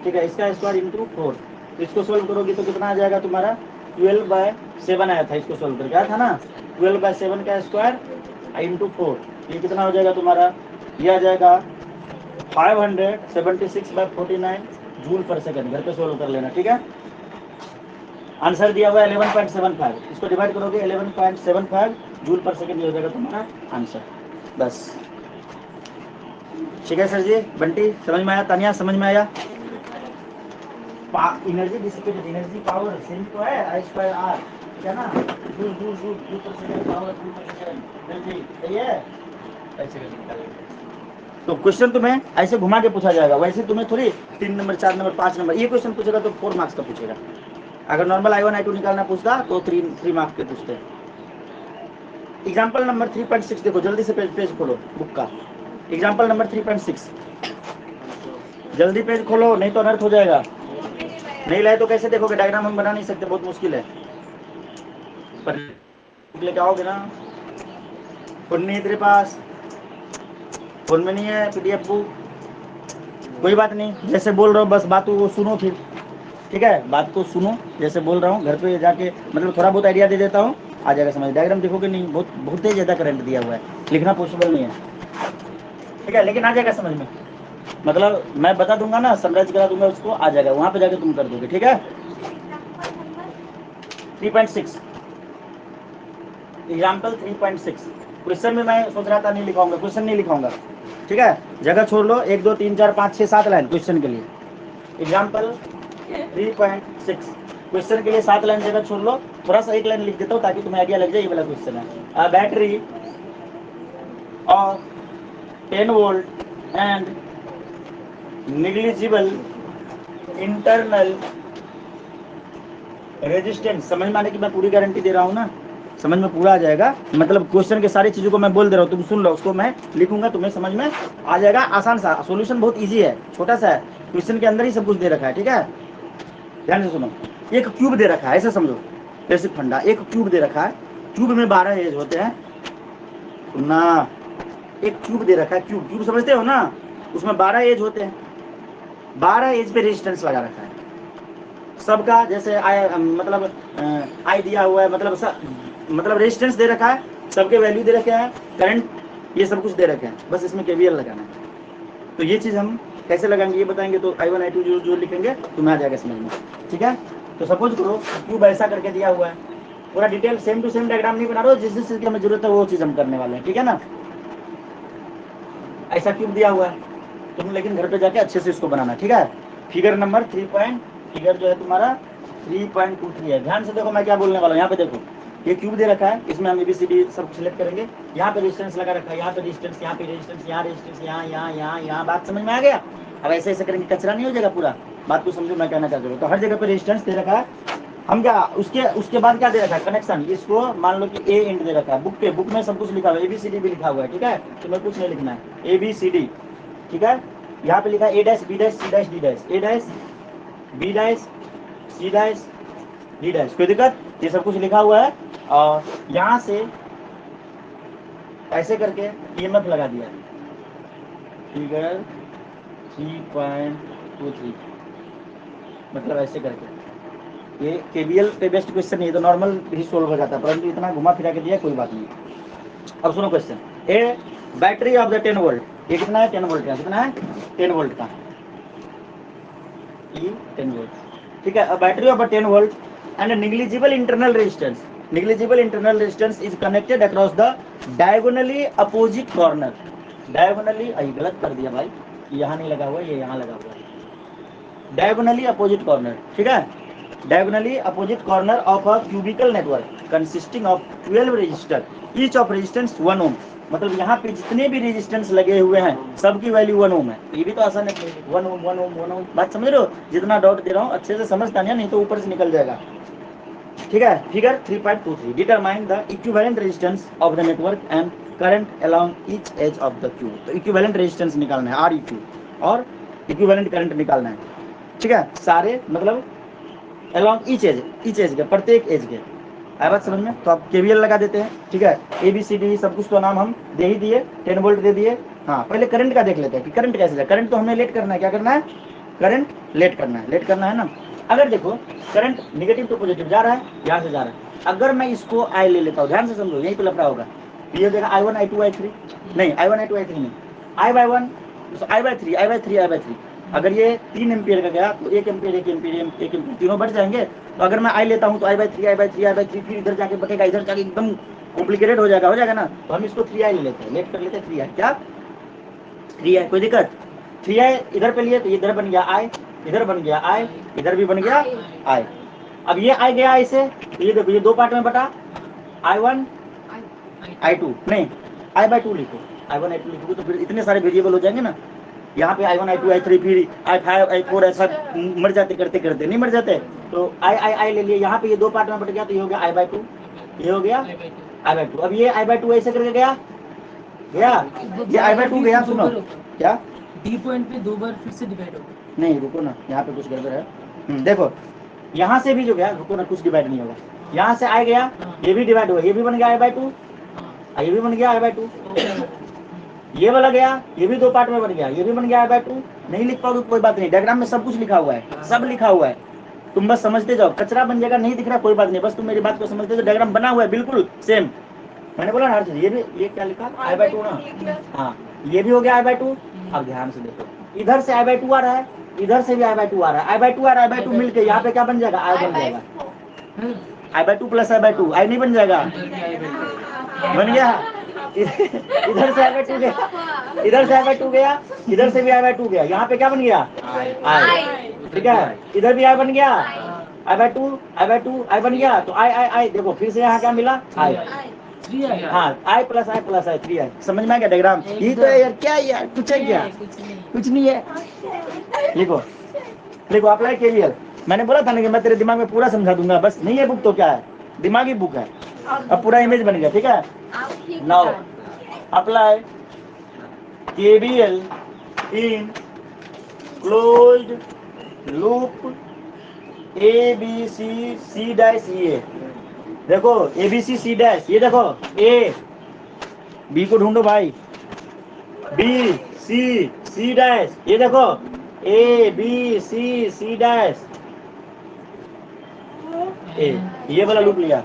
ठीक है, इसका स्क्वायर इंटू 4। तो इसको सोल्व करोगे तो कितना आ जाएगा तुम्हारा? 12/7 आया था। इसको सोल्व करके आया था ना, 12/7 का स्क्वायर इंटू 4। ये कितना हो जाएगा तुम्हारा? ये आ जाएगा 576/49 जूल पर सेकंड। घर पे सोल्व कर लेना, ठीक है? आंसर दिया हुआ है 11.75। इसको डिवाइड करोगे 11.75 जूल पर सेकंड, ये हो जाएगा तुम्हारा आंसर। बस, ठीक है सर जी। बंटी समझ में आया? तानिया समझ में आया? Energy dissipated, energy power same तो है, आई स्क्वायर आर, ठीक है ना? जूल पर सेकंड पावर जूल पर सेकंड, एनर्जी सही है? ऐसे करके निकालेंगे। तो क्वेश्चन तुम्हें ऐसे घुमा के पूछा जाएगा, वैसे तुम्हें थोड़ी 3 नंबर 4 नंबर 5 नंबर ये क्वेश्चन पूछेगा तो 4 मार्क्स का पूछेगा। अगर नॉर्मल I1 I2 निकालना पूछता तो 3 मार्क्स के पूछते हैं। एग्जाम्पल नंबर 3.6 देखो, जल्दी से पेज खोलो बुक का। एग्जाम्पल नंबर 3.6, जल्दी पेज खोलो, नहीं तो अनर्थ हो जाएगा। नहीं लाए तो कैसे देखोगे? डायग्राम हम बना नहीं सकते, बहुत मुश्किल है। पर लेके आओगे ना। फोन नहीं है तेरे पास? फोन में नहीं है PDF बुक? कोई बात नहीं, जैसे बोल रहा हूँ बस बात वो सुनो फिर, ठीक है? बात को सुनो, जैसे बोल रहा हूँ घर पे जाके मतलब थोड़ा बहुत आइडिया दे देता हूँ, आ जाएगा समझ। डायग्राम देखोगे नहीं, बहुत ही ज़्यादा करंट दिया हुआ है, लिखना पॉसिबल नहीं है, ठीक है? लेकिन आ जाएगा समझ में। मतलब मैं बता दूंगा ना, समराइज करा दूंगा उसको, आ जाएगा। वहाँ पे जाके तुम कर दोगे, ठीक है? 3.6 एग्जाम्पल 3.6 क्वेश्चन में मैं सोच रहा था नहीं लिखाऊंगा, क्वेश्चन नहीं लिखाऊंगा, ठीक है? जगह छोड़ लो, 1 2 3 4 5 6 7 लाइन क्वेश्चन के लिए। एग्जाम्पल 3.6 क्वेश्चन के लिए 7 लाइन जगह छोड़ लो, थोड़ा सा 1 लाइन लिख देता हूँ ताकि तुम्हें आइडिया लग जाए ये वाला क्वेश्चन है। Battery of 10 volt and negligible internal resistance. समझ में आने की मैं पूरी गारंटी दे रहा हूँ ना, समझ में पूरा आ जाएगा। मतलब क्वेश्चन के सारी चीजों को मैं बोल दे रहा हूँ, तुम सुन लो, उसको मैं लिखूंगा, तुम्हें समझ में आ जाएगा। आसान सा सॉल्यूशन, बहुत इजी है, छोटा सा है, क्वेश्चन के अंदर ही सब कुछ दे रखा है, ठीक है? ध्यान से सुनो। एक क्यूब दे रखा है, ऐसे समझो, बेसिक फंडा। एक क्यूब दे रखा है, क्यूब में 12 एज होते हैं ना। एक क्यूब दे रखा है, क्यूब समझते हो ना? उसमें 12 एज होते हैं, 12 एज पे रेजिस्टेंस लगा रखा है सबका। जैसे मतलब आई दिया हुआ है, मतलब रेजिस्टेंस दे रखा है, सबके वैल्यू दे रखे हैं, करंट, ये सब कुछ दे रखे हैं, बस इसमें KVL लगाना है। तो ये चीज हम कैसे लगाएंगे ये बताएंगे। तो I1 I2 जो लिखेंगे तुम्हें आ जाएगा समझ में, ठीक है? तो सपोज करो क्यूब ऐसा करके दिया हुआ है, पूरा detail same to same diagram नहीं बना रहा हूँ, जिस जिस चीज की हमें जरूरत है वो चीज हम करने वाले हैं, ठीक है ना? ऐसा क्यूब दिया हुआ है, तुम लेकिन घर पे जाके अच्छे से इसको बनाना, ठीक है? फिगर नंबर 3 फिगर जो है तुम्हारा 3.23 है। ध्यान से देखो मैं क्या बोलने वाला हूँ। यहाँ पे देखो, ये क्यूब दे रखा है, इसमें हम ABCD सब सिलेक्ट करेंगे। यहाँ पे रेजिस्टेंस लगा रखा है, यहाँ पे रेजिस्टेंस, यहाँ पे रेजिस्टेंस, यहाँ रेजिस्टेंस, यहाँ। बात समझ में आ गया? अब ऐसे ऐसे करेंगे, कचरा नहीं हो जाएगा पूरा। बात को समझो मैं कहना चाहता हूँ। तो हर जगह पे रेजिस्टेंस दे रखा है। हम क्या उसके बाद क्या दे रखा है? कनेक्शन। इसको मान लो कि A एंड दे रखा है। बुक में सब कुछ लिखा हुआ है, ABCD भी लिखा हुआ है, ठीक है? तो मैं कुछ नहीं लिखना है, ABCD, ठीक है? यहाँ पे लिखा है A dash B dash C dash D dash, A dash B dash C dash D dash. कोई दिक्कत? ये सब कुछ लिखा हुआ है। और यहाँ से ऐसे करके EMF लगा दिया, फिगर 3.23 मतलब ऐसे करके। ये केवीएल पे बेस्ड क्वेश्चन नहीं है तो नॉर्मल भी सोल्व हो जाता है, परंतु इतना घुमा फिरा के दिया कोई बात नहीं। अब सुनो question, A battery of the 10 volt, ये कितना है 10 वोल्ट का, कितना है 10 वोल्ट का, ये 10 वोल्ट, ठीक है। Battery of 10 volt and negligible internal resistance, negligible internal resistance is connected across the diagonally opposite corner, diagonally, गलत कर दिया भाई, यहाँ नहीं लगा हुआ, ये यहाँ लगा हुआ है, डायगोनली अपोजिट कॉर्नर, ठीक है, diagonally opposite corner of a cubical network consisting of 12 resistor, each of resistance 1 ohm, मतलब यहाँ पे जितने भी रेजिस्टेंस लगे हुए हैं सबकी वैल्यू 1 ओम है। ये भी तो आसान है, 1 ओम 1 ओम 1 ओम, बात समझ रहे हो, जितना डॉट दे रहा हूँ अच्छे से समझता नहीं तो ऊपर से निकल जाएगा, ठीक है। Figure 3.23 determine the equivalent resistance of the network and current along each edge of the cube, तो इक्विवेलेंट रेजिस्टेंस निकालना है आर इक्यू और इक्विवेलेंट करंट निकालना है, ठीक है, सारे मतलब अलोंग ईच एज के, प्रत्येक एज के, आया बात समझ में। तो आप केवीएल लगा देते हैं, ठीक है, ए बी सी डी सब कुछ तो नाम हम दे ही दिए, 10 वोल्ट दे दिए। हाँ पहले करंट का देख लेते हैं कि करंट कैसे जाए, करंट तो हमें लेट करना है, क्या करना है, करंट लेट करना है, लेट करना है ना। अगर देखो करंट निगेटिव टू पॉजिटिव जा रहा है, यहाँ से जा रहा है, अगर मैं इसको आई ले लेता हूँ, ध्यान से समझो, यही तो लफड़ा होगा, ये देखा I1 I2 I3 नहीं, I1 I2 I3 नहीं, I/1 I/3 I/3 I/3, अगर ये 3 एम्पियर का गया तो 1 एम्पियर 1 एम्पियर 1 एम्पियर तीनों बढ़ जाएंगे। तो अगर मैं आई लेता हूँ तो I/3 फिर इधर जाके बटेगा, इधर जाके एकदम कॉम्प्लिकेटेड हो जाएगा ना, तो हम इसको 3i ले लेते हैं, लेट कर लेते हैं 3i, क्या 3i, कोई दिक्कत, 3i इधर पे लिए तो इधर बन गया i, इधर बन गया i, इधर भी बन गया i। अब ये i गया इसे, तो ये देखो ये दो पार्ट में बटा, I1 I2 नहीं I/2 लिखो, I1 I2 लिखोगे तो फिर इतने सारे वेरिएबल हो जाएंगे ना, यहाँ पे I1 I2 I3 फिर I5 I4 ऐसा मर जाते करते करते, नहीं मर जाते, तो I ले लिए, यहाँ पे ये दो पार्ट में बट गया तो ये हो गया I/2, ये हो गया I/2। अब ये I/2 ऐसे करके गया, ये I/2 गया, सुनो क्या डी पॉइंट पे 2 बार फिर से डिवाइड होगा, नहीं रुको ना, यहाँ पे कुछ गड़बड़ है, देखो यहाँ से भी जो गया, रुको ना, कुछ डिवाइड नहीं होगा, यहाँ से I गया, ये भी डिवाइड हुआ, ये भी बन गया I/2, ये भी बन गया I/2, ये वाला गया, ये भी दो पार्ट में बन गया, ये भी बन गया I/2, नहीं लिख पाओ तो कोई बात नहीं, डायग्राम में सब कुछ लिखा हुआ है, सब लिखा हुआ है, तुम बस समझते जाओ, कचरा बन जाएगा, नहीं दिख रहा कोई बात नहीं, बस तुम मेरी बात को समझते जाओ, डायग्राम बना हुआ है बिल्कुल सेम, मैंने बोला ना हर चीज, ये भी, ये क्या लिखा I/2 ना, हाँ ये भी हो गया I/2। अब ध्यान से देखो, इधर से I/2 आ रहा है, इधर से भी I/2 आ रहा है, I/2 और I/2 मिलके यहाँ पे क्या बन जाएगा, I बन जाएगा, I/2 प्लस I/2, I नहीं बन जाएगा, बन गया, इधर से I/2 गया, इधर से I/2 गया, इधर से भी I/2 गया, यहाँ पे क्या बन गया I, ठीक है, इधर भी I बन गया, I/2 I बन गया, तो I देखो फिर से यहाँ क्या मिला I, हाँ I प्लस I 3i, समझ में आ गया डायग्राम, यही तो है यार, क्या यार कुछ है क्या, कुछ नहीं है, लिखो लिखो अप्लाई केवीएल, मैंने बोला था ना कि मैं तेरे दिमाग में पूरा समझा दूंगा, बस नहीं है बुक तो क्या है, दिमागी बुक है, अब पूरा इमेज बन गया, ठीक है। नाउ अप्लाई केवीएल इन क्लोज्ड लूप ABC C', देखो ABC C', ये देखो A, B को ढूंढो भाई, B C डैश, ये देखो ABC C', ए ये वाला लूप लिया,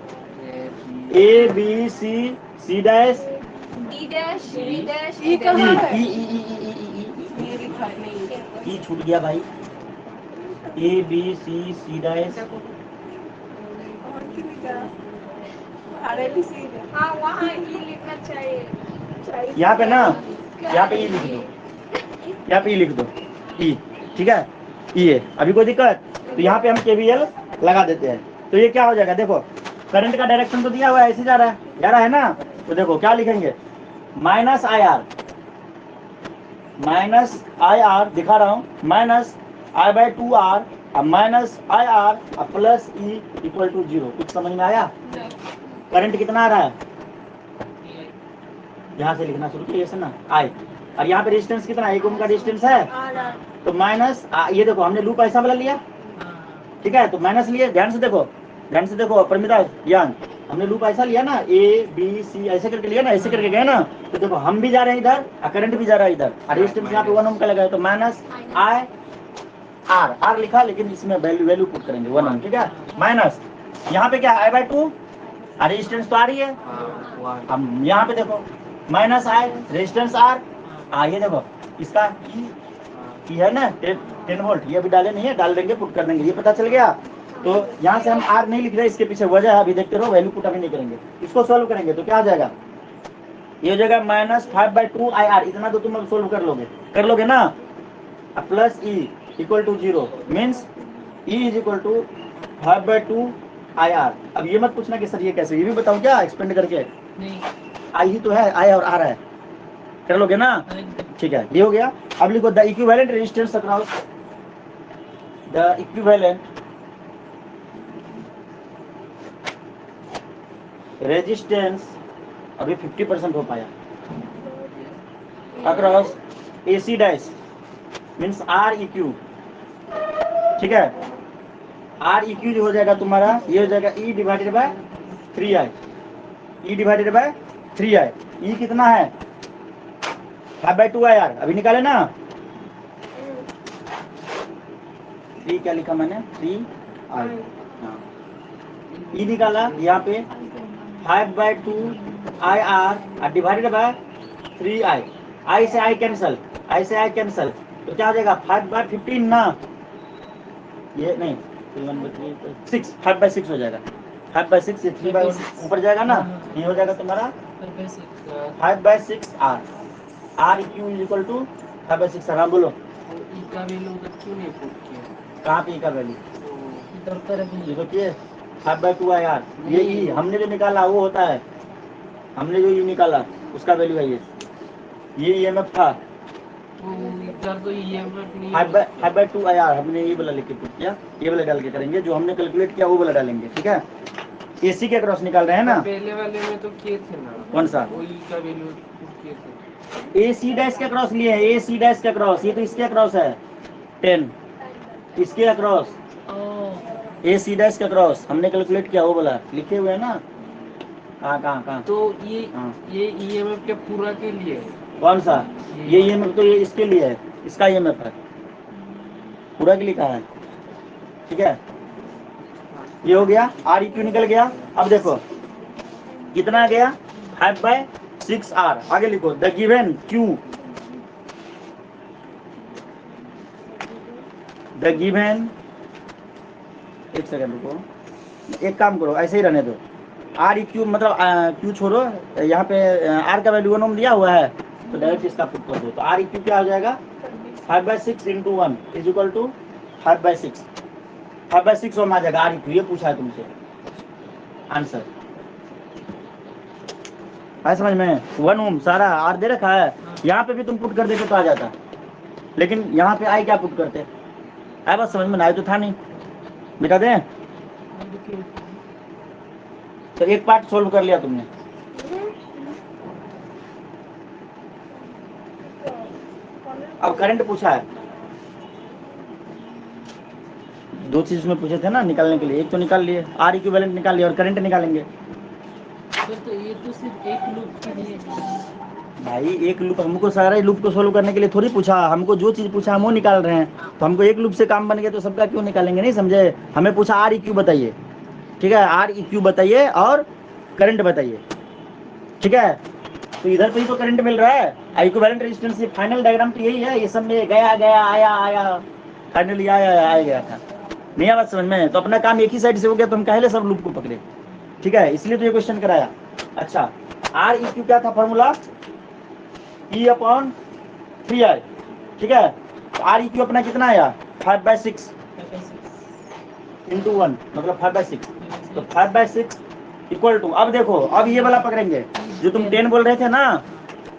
ABC C', D dash B dash E कहाँ है? E ई छूट गया भाई, ABC C', हाँ वहाँ E लिखना चाहिए, यहाँ पे ना, यहाँ पे ई लिख दो, यहाँ पे ई लिख दो, ई, ठीक है, ई है, अभी कोई दिक्कत, तो यहाँ पे हम केवीएल लगा देते हैं, तो ये क्या हो जाएगा, देखो करंट का डायरेक्शन तो दिया हुआ है, ऐसे जा रहा है ना, तो देखो क्या लिखेंगे, -IR दिखा रहा हूँ, -I/2R -IR plus E equal to 0, कुछ समझ में आया, करंट कितना आ रहा है, यहाँ से लिखना शुरू किया ना I, और यहाँ पे रेजिस्टेंस कितना, 1 ओम का रेजिस्टेंस है, तो माइनस ये देखो हमने लूप ऐसा वाला लिया, ठीक है, तो माइनस लिए, ध्यान से देखो प्रमिता ज्ञान, हमने लूप ऐसा लिया ना, ए बी सी ऐसे करके लिया ना, ऐसे करके गए ना, तो देखो हम भी जा रहे हैं इधर और करंट भी जा रहा है इधर, और रेजिस्टेंस यहाँ पे 1 ओम का लगा है, तो माइनस आई आर, आर लिखा लेकिन इसमें वैल्यू पुट करेंगे 1 ओम, ठीक है, माइनस यहाँ पे क्या आई बाय 2, और रेजिस्टेंस तो आ रही है, हम यहाँ पे देखो माइनस आई रेजिस्टेंस आर, ये देखो इसका ई है ना 10 वोल्ट, ये अभी डाले नहीं है, डाल देंगे पुट कर देंगे, ये पता चल गया। तो यहाँ से हम आर नहीं लिख रहे, इसके पीछे वजह है, अभी देखते रहो, वैल्यू पुट अभी नहीं करेंगे, इसको सॉल्व करेंगे तो क्या आ जाएगा, ये हो जाएगा माइनस 5/2 आई आर, इतना तो तुम सोल्व कर लोगे ना, plus E equal to 0 means E is equal to 5/2 I R. अब ये मत पूछना कि सर ये कैसे, ये भी बताओ क्या एक्सपेंड करके, नहीं आई ही तो है, आई और आर है, कर लोगे ना, ठीक है, ये हो गया। अब लिखो the equivalent resistance across, the equivalent resistance, अभी 50% हो पाया, across AC dash means REQ, ठीक है, REQ जो हो जाएगा तुम्हारा, ये हो जाएगा E divided by 3I, E divided by 3I, E कितना है 5/2 IR, अभी निकाले ना, 3 क्या लिखा मैंने 3I, हाँ E निकाला, यहाँ पे 5/2 IR divided by 3I, I से I कैंसल, I से I कैंसल, तो क्या हो जाएगा 5/15 ना, ये नहीं 6, 5/6 हो जाएगा, 5/6 ये 3/1 ऊपर जाएगा ना, ये हो जाएगा तुम्हारा 5/6 R, REQ is equal to 5/6 R, बोलो का वैल्यू उधर क्यों नहीं पुट किया? कहाँ पे E का वैल्यू, इधर तरफ ही ये तो किए 5/2 IR, ये E हमने जो निकाला वो होता है, हमने जो E निकाला उसका वैल्यू है ये EMF था, तो इधर तो EMF नहीं 5/2 IR हमने ये वाला लिख के पुट किया, ये वाला डाल के करेंगे, जो हमने कैलकुलेट किया वो वाला डालेंगे, ठीक है। AC के क्रॉस निकाल रहे हैं ना, पहले वाले में तो किए थे ना, कौन सा वो E का वैल्यू पुट किए थे। AC डैश के क्रॉस लिए हैं, AC डैश के क्रॉस, ये तो इसके क्रॉस है 10, इसके क्रॉस AC डैश का क्रॉस हमने कैलकुलेट किया वो वाला लिखे हुए हैं ना, कहाँ तो ये हाँ। ये EMF के पूरा के लिए कौन सा, ये EMF तो ये इसके लिए है, इसका EMF है, पूरा के लिए कहा है, ठीक है, ये हो गया, REQ निकल गया। अब देखो कितना गया 5/6 R, आगे लिखो the given Q, the given, एक सेकंड रुको, एक काम करो ऐसे ही रहने दो, REQ मतलब Q छोड़ो, यहाँ पे R का वैल्यू 1 ओम दिया हुआ है, तो डायरेक्ट इसका पुट कर दो, तो REQ क्या हो जाएगा 5/6 × 1 इज इक्वल टू 5/6, 5/6 ओम आ जाएगा REQ, ये पूछा है तुमसे आंसर, है समझ में, 1 ओम सारा R दे रखा है, यहाँ पे भी तुम पुट कर देते तो आ जाता, लेकिन यहाँ पे आई क्या पुट करते, है बस समझ में ना आए तो था नहीं, मिटा दें, तो एक पार्ट सोल्व कर लिया तुमने, अब करंट पूछा है, दो चीज में पूछे थे ना निकालने के लिए, एक तो निकाल लिए R इक्विवेलेंट निकाल लिया और करंट निकालेंगे, तो ये तो सिर्फ एक लूप के लिए भाई एक लूप, हमको सारा लूप को सोल्व करने के लिए थोड़ी पूछा, हमको जो चीज पूछा हम वो निकाल रहे हैं, तो हमको एक लूप से काम बन गया तो सबका क्यों निकालेंगे, नहीं समझे, हमें पूछा REQ बताइए, ठीक है, REQ बताइए और करंट बताइए, ठीक है, तो इधर पे ही तो करंट मिल रहा है, इक्विवेलेंट रेजिस्टेंस, ये फाइनल डायग्राम तो यही है, ये सब में गया गया आया फाइनली आया गया था, नहीं आवाज समझ में, तो अपना काम एक ही साइड से हो गया, तो हम पहले सब लूप को पकड़े, ठीक है, इसलिए तो ये क्वेश्चन कराया। अच्छा REQ क्या था फॉर्मूला, E/3I, ठीक है, तो REQ अपना कितना आया 5/6 × 1 मतलब 5/6, तो 5/6 इक्वल टू, अब देखो अब ये वाला पकड़ेंगे जो तुम 10 बोल रहे थे ना,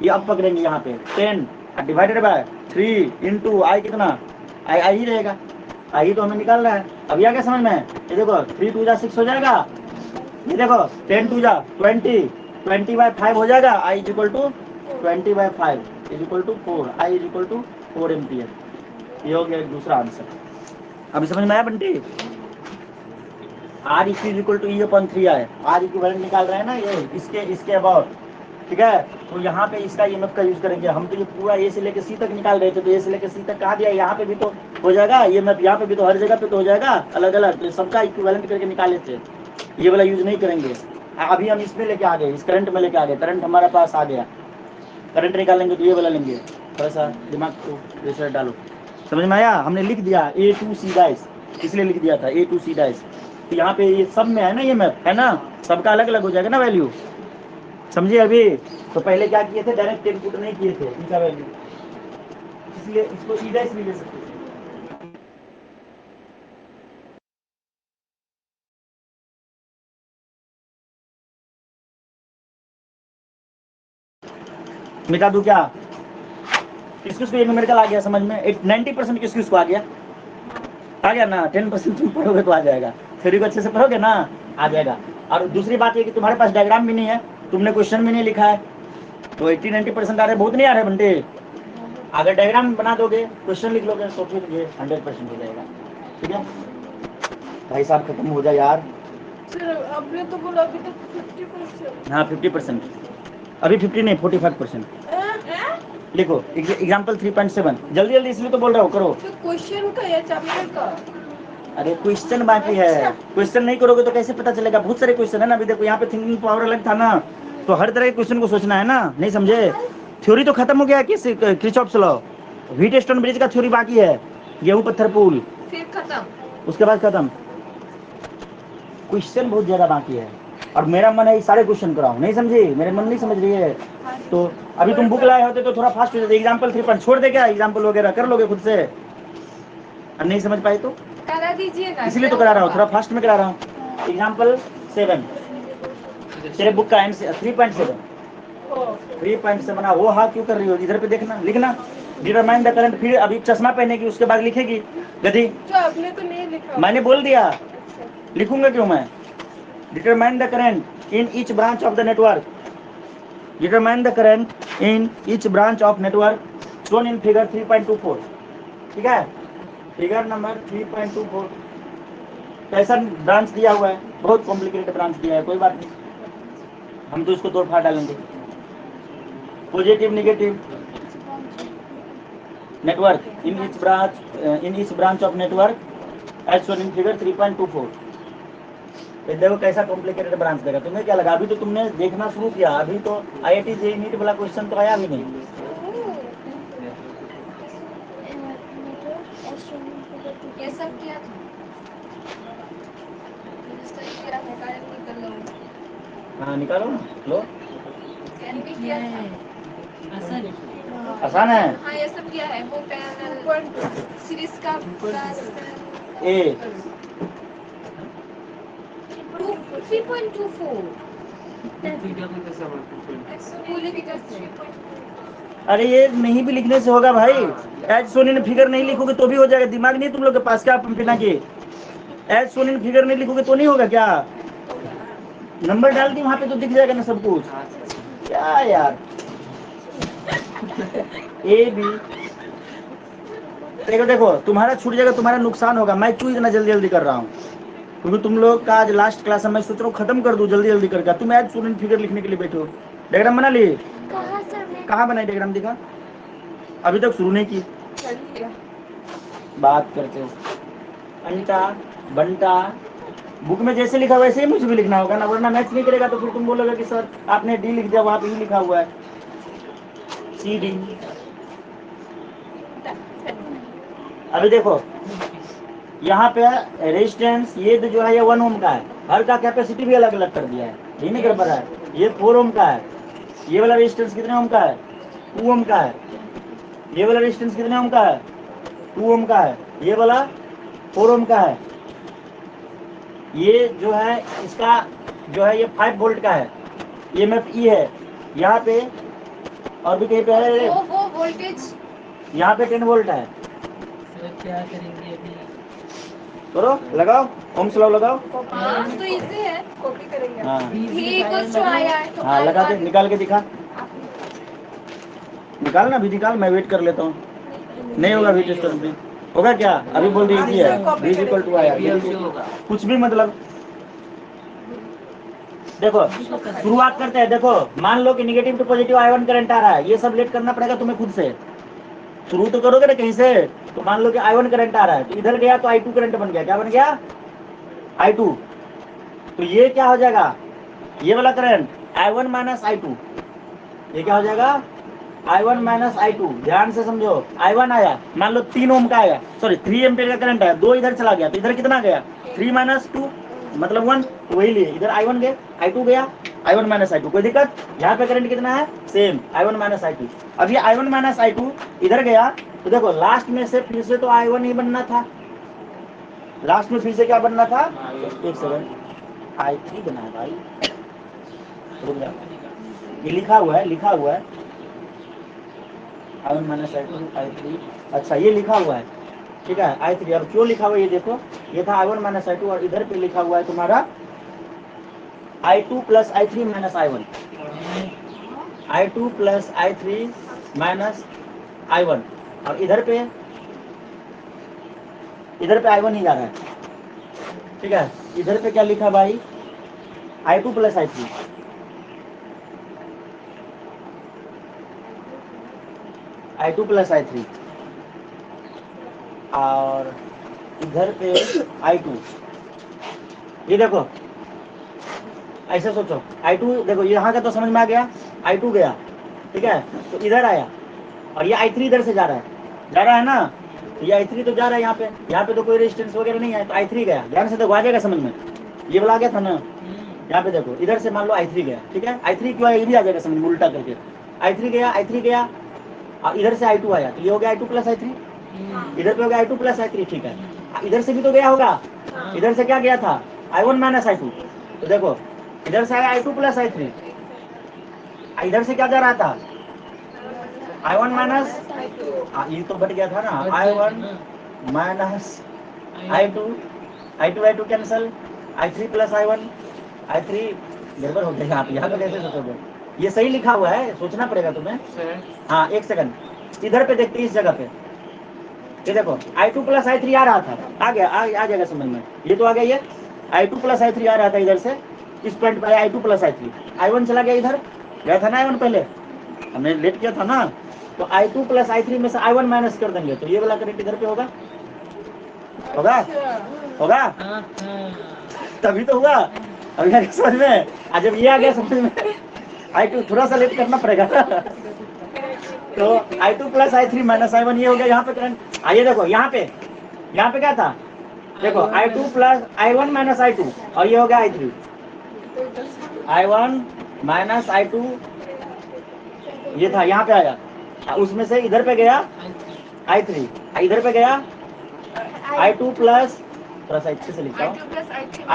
ये अब पकड़ेंगे यहाँ पे 10 डिवाइडेड बाय 3 × I कितना, I ही रहेगा, I तो हमें निकालना है, अब यह क्या समझ में, ये देखो 3 × 2 = 6 हो जाएगा, ये देखो 10 × 2 = 20, 20/5 हो जाएगा, I = 20/5 = 4, I = 4 एम्पियर, ये हो गया दूसरा आंसर। अभी समझ में आया Bunty, R equal to E upon 3i, R equivalent निकाल रहे हैं ना ये इसके अबाउट, ठीक है। तो यहाँ पे इसका ईएमएफ का यूज करेंगे। हम तो ये पूरा ए से लेकर सी तक निकाल रहे थे, तो ए से लेकर सी तक कहा दिया, यहाँ पे भी तो हो जाएगा ईएमएफ, यहाँ पे भी तो हर जगह पे तो हो जाएगा अलग अलग, तो सबका इक्विवेलेंट करके निकाले थे। ये वाला यूज नहीं करेंगे। अभी हम इसमें लेके आ गए, इस करंट में लेके आ गए, करंट हमारे पास आ गया, करंट निकालेंगे तो ये वाला लेंगे। थोड़ा सा दिमाग को प्रेशर डालो, समझ में आया। हमने लिख दिया A2C डाइस, इसलिए लिख दिया था A2C डाइस। तो यहाँ पे ये सब में है ना, ये मैप है ना, सबका अलग अलग हो जाएगा ना वैल्यू, समझिए। अभी तो पहले क्या किए थे, डायरेक्ट इनपुट नहीं किए थे इनका वैल्यू, इसलिए इसको सीधा इसलिए ले सकते थे। मिटा दूं क्या? किस किस को ये न्यूमेरिकल आ गया समझ में? 90% किस किस को आ गया ना। 10% तुम पढ़ोगे तो आ जाएगा, थ्योरी को अच्छे से पढ़ोगे ना, आ जाएगा। और दूसरी बात ये कि तुम्हारे पास डायग्राम भी नहीं है, तुमने क्वेश्चन भी नहीं लिखा है, तो 80-90% आ रहे, बहुत नहीं आ रहे बंटे। अगर डायग्राम बना दोगे, क्वेश्चन लिख लोगे, तो फिर ये 100% हो जाएगा, ठीक है। भाई साहब खत्म हो जाए यार। सर आपने तो बोला अभी तक 50%। हाँ 50%, अभी 50 नहीं 45%। लिखो एग्जाम्पल 3.7, जल्दी जल्दी इसलिए तो बोल रहा हूँ, करो। तो क्वेश्चन का या चैप्टर का? अरे क्वेश्चन बाकी है, क्वेश्चन नहीं करोगे तो कैसे पता चलेगा? बहुत सारे क्वेश्चन है ना। अभी देखो यहाँ पे थिंकिंग पावर अलग था ना, तो हर तरह के क्वेश्चन को सोचना है ना, नहीं समझे? थ्योरी तो खत्म हो गया कि किरचॉफ्स लॉ, व्हीटस्टोन ब्रिज का थ्योरी बाकी है, गेहूं पत्थर पुल, फिर खत्म। उसके बाद खत्म। क्वेश्चन बहुत ज्यादा बाकी है, और मेरा मन है सारे क्वेश्चन कराऊं, नहीं समझे? मेरे मन नहीं समझ रही है। तो अभी तुम बुक लाए होते तो थोड़ा फास्ट हो जाते। एग्जाम्पल 3 छोड़ दे क्या, एग्जाम्पल वगैरह कर लोगे खुद से, और नहीं समझ पाए तो करा दीजिएगा, इसलिए तो करा रहा हूँ, थोड़ा फास्ट में करा रहा हूँ। एग्जाम्पल 7 तेरे बुक का 3.7 वो हाँ क्यों कर रही हो? इधर पे देखना, लिखना डिटरमाइन द करंट। फिर अभी चश्मा पहनेगी, उसके बाद लिखेगी गधी। तो आपने तो नहीं लिखा। मैंने बोल दिया, लिखूंगा क्यों मैं? Determine the current in each branch of the network, determine the current in each branch of network shown in figure 3.24, ठीक है। फिगर नंबर 3.24 कैसा ब्रांच दिया हुआ है, बहुत कॉम्प्लिकेटेड ब्रांच दिया है, कोई बात नहीं, हम तो इसको तोड़ फाड़ डालेंगे। Positive negative network in each branch of network as shown in figure 3.24। देखो कैसा कॉम्प्लिकेटेड ब्रांच देगा। तुम्हें क्या लगा? अभी तो तुमने देखना शुरू किया, अभी तो IIT JEE नीट वाला क्वेश्चन तो आया भी नहीं। ये सब किया था, सही किया है, कारण निकल लो। हाँ निकालो ना, लो स्कैन भी किया था। आसान है। हाँ ये सब किया है, वो पैनल सीरीज का ए 3.24 अरे ये नहीं भी लिखने से होगा भाई, एज सोनी ने फिगर नहीं लिखोगे तो भी हो जाएगा। दिमाग नहीं तुम लोग के पास क्या बिना के? एज सोनी ने फिगर नहीं लिखोगे तो नहीं होगा क्या? नंबर डाल दी वहां पे तो दिख जाएगा ना सब कुछ। क्या यार ए बी देखो तुम्हारा छूट जाएगा, तुम्हारा नुकसान होगा। मैं क्यों इतना जल्दी जल्दी कर रहा हूँ? क्योंकि तुम लोग का आज लास्ट क्लास है, मैं सोच रहा हूँ खत्म कर दूं जल्दी जल्दी करके। तुम एज स्टूडेंट फिगर लिखने के लिए बैठे हो। डायग्राम बना लिए? कहाँ बनाई डायग्राम, दिखा। अभी तक शुरू नहीं की, बात करते हो। अंटा बंटा बुक में जैसे लिखा वैसे ही मुझे भी लिखना होगा ना, वरना मैच नहीं करेगा तो फिर तुम बोलोगे कि सर आपने डी लिख दिया, वहां पे ही लिखा हुआ है CD। अभी देखो यहाँ पे रेजिस्टेंस ये जो है ये 1 ओम का है, हर का कैपेसिटी भी अलग अलग कर दिया है, ये नहीं कर पा रहा है। ये 4 ओम का है, ये वाला रेजिस्टेंस कितने ओम का है? 2 ओम का है। ये वाला रेजिस्टेंस कितने ओम का है? 2 ओम का है। ये वाला 4 ओम का है। ये जो है इसका जो है ये 5 वोल्ट का है, EMF E है यहाँ पे, और भी कहीं पे है वो वोल्टेज यहाँ पे 10 वोल्ट है। क्या करेंगे अभी? करो, लगाओ ओम्स लॉ लगाओ। हाँ तो इजी है, कॉपी करेंगे। हाँ V = आया है तो हाँ लगा दे, निकाल के दिखा, निकाल ना, भी निकाल, मैं वेट कर लेता हूँ। नहीं होगा भी टेस्ट में होगा क्या? अभी बोल दी इजी है, V = आया, कुछ भी मतलब देखो शुरुआत करते हैं। देखो मान लो कि negative to positive I1 current आ रहा है, ये सब लेट करना पड़ेगा तुम्हें खुद से। शुरू तो करोगे ना कहीं से। तो मान लो कि I1 करंट आ रहा है, तो इधर गया तो I2 करंट बन गया। क्या बन गया? I2। तो ये क्या हो जाएगा? ये वाला करंट I1 माइनस I2, ये क्या हो जाएगा? I1 minus I2। ध्यान से समझो, I1 आया, मान लो 3 ओम का आया, सॉरी 3 एम्पियर का करंट आया, 2 इधर चला गया, तो इधर कितना गया? 3 माइनस 2 मतलब 1, वही लिए इधर I1 गया, I2 गया, I1 माइनस I2। कोई दिक्कत? यहाँ पे करंट कितना है? Same, I1 minus I2। अब ये I1 माइनस I2 इधर गया, तो देखो लास्ट में से फिर से तो I1 ही बनना था। लास्ट में फिर से क्या बनना था? एक सेकंड, I3 बना है भाई, रुक जा। ये लिखा हुआ है, लिखा हुआ है I1 माइनस I2 I3। अच्छा ये लिखा हुआ है, ठीक है I3। अब क्यों लिखा हुआ है ये देखो, ये था I1 माइनस I2 और इधर पे लिखा हुआ है तुम्हारा I2 plus I3 minus I1। I2 plus I3 minus I1, और इधर पे I1 ही जा रहा है, ठीक है। इधर पे क्या लिखा भाई? I2 plus I3, I2 plus I3, और इधर पे I2। ये देखो ऐसे सोचो, I2 देखो यहाँ का तो समझ में आ गया, I2 गया, ठीक है, तो इधर आया, और ये I3 इधर से जा रहा है ना, तो ये I3 तो जा रहा है यहाँ पे तो कोई रेजिस्टेंस वगैरह नहीं है, तो I3 गया। ध्यान से देखो आ जाएगा समझ में, ये वाला आ गया था ना, यहाँ पे देखो इधर से मान लो I3 गया, ठीक है, I3 क्यों आया ये भी आ जाएगा समझ में, उल्टा करके I3 गया, और इधर से I2 आया, तो ये हो गया I2 प्लस I3, इधर पे हो गया I2 प्लस I3, ठीक है। इधर से भी तो गया होगा, इधर से क्या गया था? I1 minus I2। तो देखो इधर से आया I2 प्लस I3, इधर से क्या जा रहा था? I1 माइनस, ये तो बट गया था ना, I1 minus I2 cancel, I3 plus I1, I3 गड़बड़ हो गया यहाँ पे कैसे सोचोगे? ये सही लिखा हुआ है, सोचना पड़ेगा तुम्हें। हाँ एक सेकंड, इधर पे देखते इस जगह पे, ये देखो I2 प्लस I3 आ रहा था, आ गया, आ जाएगा समझ में, ये तो आ गया, ये I2 प्लस I3 आ रहा था इधर से, इस पॉइंट पर I2 प्लस I3, I1 चला गया, इधर गया था ना I1 पहले, हमने लेट किया था ना, तो I2 प्लस I3 में से I1 माइनस कर देंगे, तो ये वाला करंट इधर पे होगा, तभी तो होगा। अभी आ गया समझ में, आज जब ये आ गया समझ में, I2 थोड़ा सा लेट करना पड़ेगा तो I2 plus I3 minus I1 ये हो गया यहाँ पे करंट। आइए देखो यहाँ पे क्या था, देखो I2 plus I1 minus I2, और ये हो गया I3, I1 माइनस I2, ये था यहाँ पे आया, उसमें से इधर पे गया I3, इधर पे गया I2 प्लस, थोड़ा सा अच्छे से लिखता हूँ,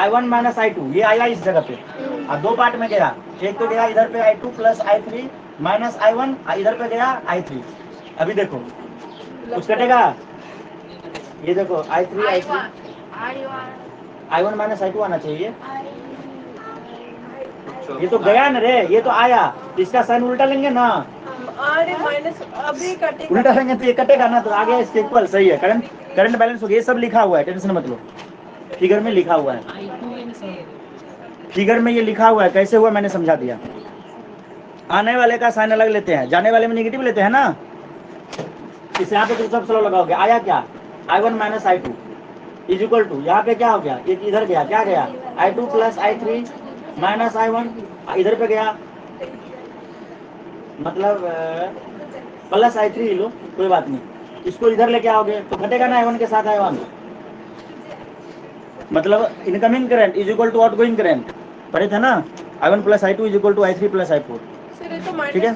I1 माइनस I2, ये आया इस जगह पे, और दो पार्ट में गया, एक तो गया इधर पे I2 plus I3 minus I1, इधर पे गया I3। अभी देखो कुछ कटेगा, ये देखो I1 माइनस I2 आना चाहिए, ये तो गया ना रे, ये तो आया, इसका साइन उल्टा लेंगे ना, अरे माइनस अभी कटेगा, उल्टा लेंगे तो ये कटेगा ना, तो आ गया इसके इक्वल, सही है, करंट बैलेंस हो गया। ये सब लिखा हुआ है, टेंशन मत लो, फिगर में लिखा हुआ है, फिगर में ये लिखा हुआ है, कैसे हुआ मैंने समझा दिया। आने वाले का साइन अलग लेते हैं, जाने वाले में नेगेटिव लेते हैं ना, इस यहाँ पे तो सब स्लो लगाओगे, आया क्या? I1 minus I2 is equal to, यहाँ पे क्या हो गया, ये इधर गया, क्या गया? I2 plus I3 minus I1, इधर पे गया, मतलब प्लस I3 लो, कोई बात नहीं, इसको इधर लेके आओगे तो घटेगा ना I1 के साथ I1, मतलब incoming current is equal to outgoing current, पढ़े थे ना, I1 plus I2 is equal to I3 plus I4, ठीक है।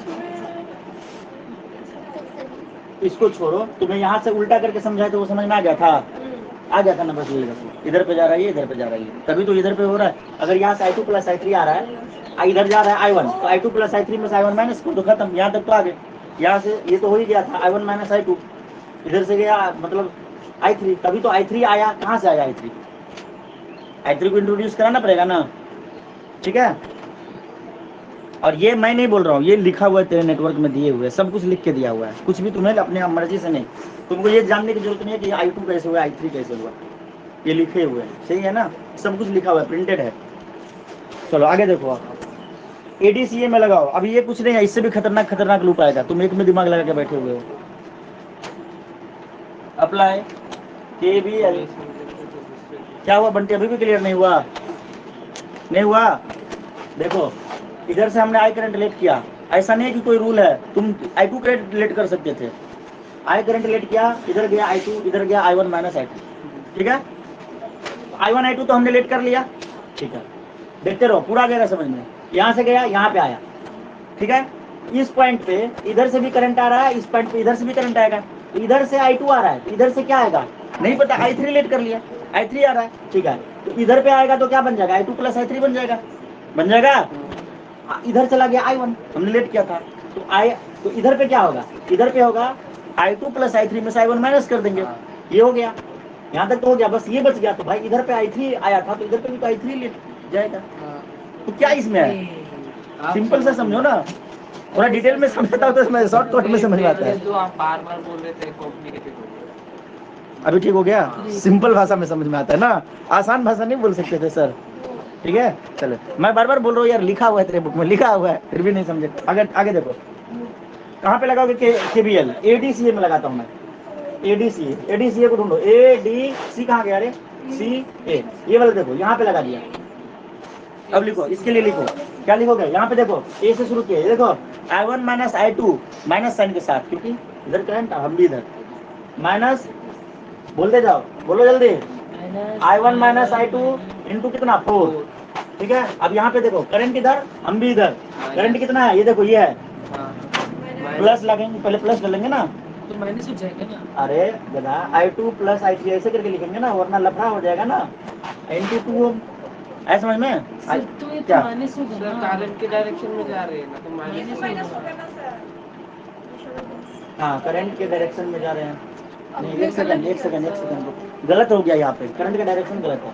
इसको छोड़ो, तुम्हें यहाँ से उल्टा करके समझाए तो वो समझ में आ गया था ना, बस यही बस, इधर पे जा रहा है, इधर पे जा रहा है, तभी तो इधर पे हो रहा है। अगर यहाँ से I2 प्लस I3 आ रहा है, इधर जा रहा है I1, तो I2 प्लस I3 में से I1 माइनस को तो खत्म, यहाँ तक तो आ गए, यहाँ से ये तो हो ही गया था I1 माइनस I2, इधर से गया मतलब I3, तभी तो I3 आया, कहाँ से आया I3 को इंट्रोड्यूस कराना पड़ेगा ना, ठीक है। और ये मैं नहीं बोल रहा हूँ, ये लिखा हुआ है तेरे नेटवर्क में दिए हुए, सब कुछ लिख के दिया हुआ है, कुछ भी तुम्हें अपने मर्जी से नहीं, तुमको ये जानने की जरूरत नहीं है कि I2 कैसे हुआ, I3 कैसे हुआ, ये लिखे हुए हैं, सही है ना, सब कुछ लिखा हुआ है, प्रिंटेड है। चलो आगे देखो आप, ADCA में लगाओ। अभी ये कुछ नहीं है, इससे भी खतरनाक खतरनाक लूप आएगा, तुम एक में दिमाग लगा के बैठे हुए हो। Apply KVL। क्या हुआ बंटी, अभी भी क्लियर नहीं हुआ? नहीं हुआ? देखो इधर से हमने आई करंट लेट किया, ऐसा नहीं है कि कोई रूल है, तुम I2 करंट लेट कर सकते थे। आई करंट लेट किया, इधर गया I2, इधर गया I1 माइनस I2, ठीक है। I1 I2 तो हमने लेट कर लिया, ठीक है। देखते रहो, पूरा गया समझ में। यहाँ से गया, यहाँ पे आया, ठीक है। इस पॉइंट पे इधर से भी करंट आ रहा है, इस पॉइंट पे इधर से भी करंट आएगा। तो इधर से I2 आ रहा है, तो इधर से क्या आएगा नहीं पता, I3 लेट कर लिया, I3 आ रहा है, ठीक है। तो इधर पे आएगा तो क्या बन जाएगा, I2 प्लस I3 बन जाएगा, बन जाएगा। इधर चला गया I1, हमने लेट किया था, तो इधर पे क्या होगा, इधर पे होगा I2 प्लस I3 में से I1 माइनस कर देंगे, ये हो गया। यहाँ तक तो हो गया, बस ये बच गया। तो भाई इधर पे I3 आया था, तो इधर पे भी तो I3 लेट जाएगा। तो क्या इसमें है, सिंपल से समझो ना, थोड़ा डिटेल में समझता हूँ तो इसमें शॉर्टकट में समझ में आता है। जो आप बार बार बोल रहे थे कॉम्प्लिकेटेड हो गया। अभी ठीक हो गया, सिंपल भाषा में समझ में आता है ना, आसान भाषा नहीं बोल सकते थे सर, ठीक है। चलो मैं बार बार बोल रहा हूँ यार, लिखा हुआ है तेरे बुक में, लिखा हुआ है, फिर भी नहीं समझे। अगर आगे देखो, कहाँ पे लगाओगे KVL, ADCA में लगाता हूँ मैं, ADCA को ढूंढो, ADC कहाँ गया, अरे CA, ये वाला देखो यहाँ पे लगा दिया। अब लिखो, इसके लिए लिखो, क्या लिखोगे, यहाँ पे देखो A से शुरू किया, ये देखो I1 minus I2 minus sign के साथ, क्योंकि इधर करंट, हम भी इधर माइनस, बोलते जाओ, बोलो जल्दी, I1 माइनस I2 इंटू कितना 4, ठीक है। अब यहाँ पे देखो करंट इधर, हम भी इधर, करंट कितना है, ये देखो ये है, प्लस लगेंगे, पहले प्लस कर लेंगे ना, तो माइनस हो जाएगा ना। अरे गधा, I2 प्लस I3 ऐसे करके लिखेंगे ना, वरना लफड़ा हो जाएगा ना, इंटू 2, ऐसा समझ में सर तो ये तो क्या? माइनस होगा सर ना। करंट के डायरेक्शन में जा रहे हैं ना, तो माइनस माइनस होगा ना सर। हाँ करंट के डायरेक्शन में जा रहे हैं। नहीं, एक सेकंड, गलत हो गया, यहाँ पे करंट का डायरेक्शन गलत है,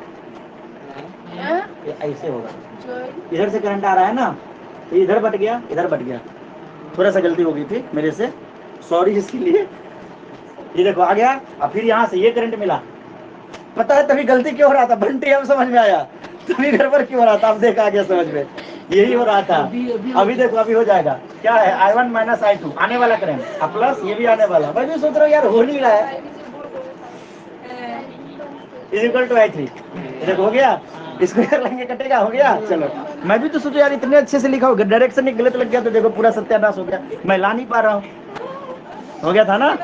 हाँ? ये ऐसे होगा, जो इधर से करंट आ रहा है ना, तो इधर बट गया, इधर बट गया, थोड़ा सा गलती हो गई थी मेरे से, सॉरी इसके लिए। ये देखो आ गया, अब फिर यहाँ से ये करंट मिला, पता है तभी गलती क्यों हो रहा था बंटी, अब समझ में आया, तभी गड़बड़ क्यों हो रहा था, अब देखा गया समझ में, यही हो रहा था। अभी देखो, अभी हो जाएगा, क्या है I1 माइनस I2 आने वाला करंट, अब प्लस ये भी आने वाला। मैं भी सोच रहा हूँ यार हो नहीं रहा है, इज इक्वल टू I3, देखो हो गया, इसको कर लेंगे, कटेगा, हो गया। चलो मैं भी तो सोचो यार इतने अच्छे से लिखा होगा, डायरेक्शन ही गलत लग गया तो देखो पूरा सत्यानाश हो गया, मैं ला नहीं पा रहा हूँ, हो गया था ना।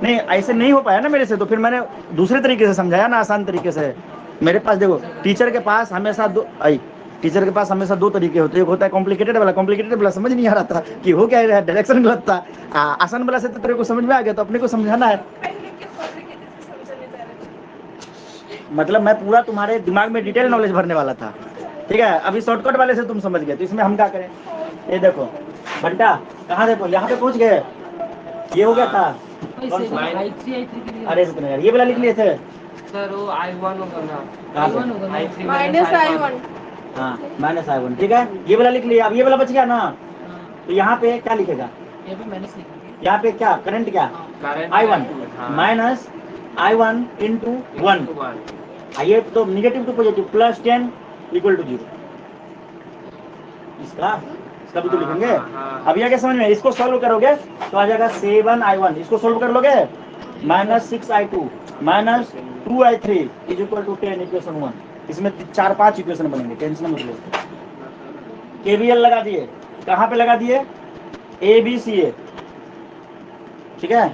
नहीं ऐसे नहीं हो पाया ना मेरे से, तो फिर मैंने दूसरे तरीके से समझाया ना, आसान तरीके से। मेरे पास देखो, टीचर के पास हमेशा दो तरीके होते हैं, एक होता है कॉम्प्लिकेटेड वाला समझ नहीं आ रहा था कि हो क्या है, डायरेक्शन गलत था। आसान वाला से तो तेरे को समझ में आ गया, तो अपने को समझाना है, मतलब मैं पूरा तुम्हारे दिमाग में डिटेल नॉलेज भरने वाला था, ठीक है। अभी शॉर्टकट वाले से तुम समझ गए, तो इसमें हम क्या करें, ये देखो बंटा, कहाँ देखो, यहाँ पे पहुंच गए, ये हो गया था। कौन सा? I3 के लिए अरे सुनो यार, ये वाला लिख लिए थे, सर वो I1 होगा ना, कहाँ से? I1 होगा ना। I3 माइनस I1 हाँ माइनस I1, ठीक है, ये वाला लिख लिया। अब ये वाला बच गया ना, हाँ, तो यहाँ पे क्या लिखेगा, ये भी माइनस लिखेंगे। यहाँ पे क्या करंट, क्या current I1 minus I1 into 1, ये तो negative to positive, plus 10 equal to 0, इसका भी तो लिखेंगे। अब ये क्या समझ में, इसको सॉल्व करोगे तो आ जाएगा 7I1, इसको सॉल्व कर लोगे, minus 6I2 minus 2I3 is equal to 10, equation 1। इसमें 4-5 इक्वेशन बनेंगे, टेंशन मत लो। KVL लगा दिए, कहाँ पे लगा दिए, ABCA, ठीक है।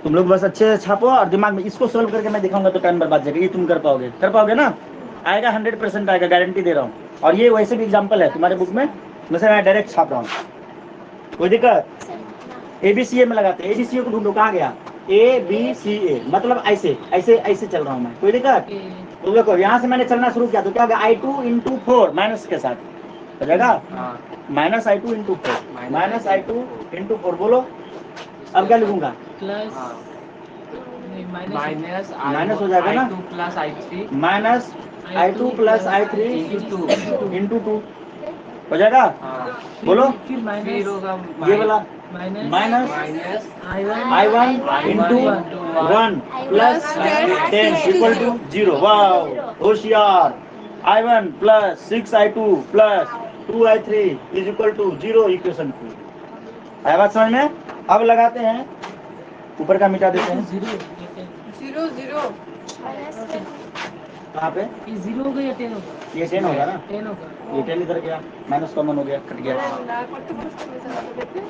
तुम लोग बस अच्छे से छापो और दिमाग में, इसको सॉल्व करके मैं दिखाऊंगा तो टाइम बर्बाद जाएगा, ये तुम कर पाओगे ना, आएगा 100% आएगा, गारंटी दे रहा हूँ। और ये वैसे भी एग्जाम्पल है तुम्हारे बुक में, वैसे मैं डायरेक्ट छाप रहा हूँ, कोई दिक्कत। ABCA में लगाते हैं, ABCA को ढूंढो, कहाँ गया, ABCA, मतलब ऐसे चल रहा हूँ मैं, कोई दिक्कत। तो देखो यहाँ से मैंने चलना शुरू किया, तो क्या होगा, I2 इंटू 4 माइनस के साथ हो जाएगा, minus I2 into 4, minus I2 into 4, बोलो अब क्या लिखूंगा, प्लस माइनस हो जाएगा ना, I2 plus I3 minus I2 plus I3 into 2 हो जाएगा, बोलो फिर होगा ये वाला minus I1 into 1 plus 10 equal to 0। वाह होशियार, I1 plus 6I2 plus 2I3 is equal to 0 equation 2। आया बात समझ में? अब लगाते हैं, ऊपर का मिटा देते हैं। 0 0 कहाँ पे? ये 0 होगा या 10 होगा? ये 10 होगा ना, 10 होगा। ये 10 इधर गया, माइनस कॉमन हो गया, कट गया। अरे ना करते कुछ में से लगा देते।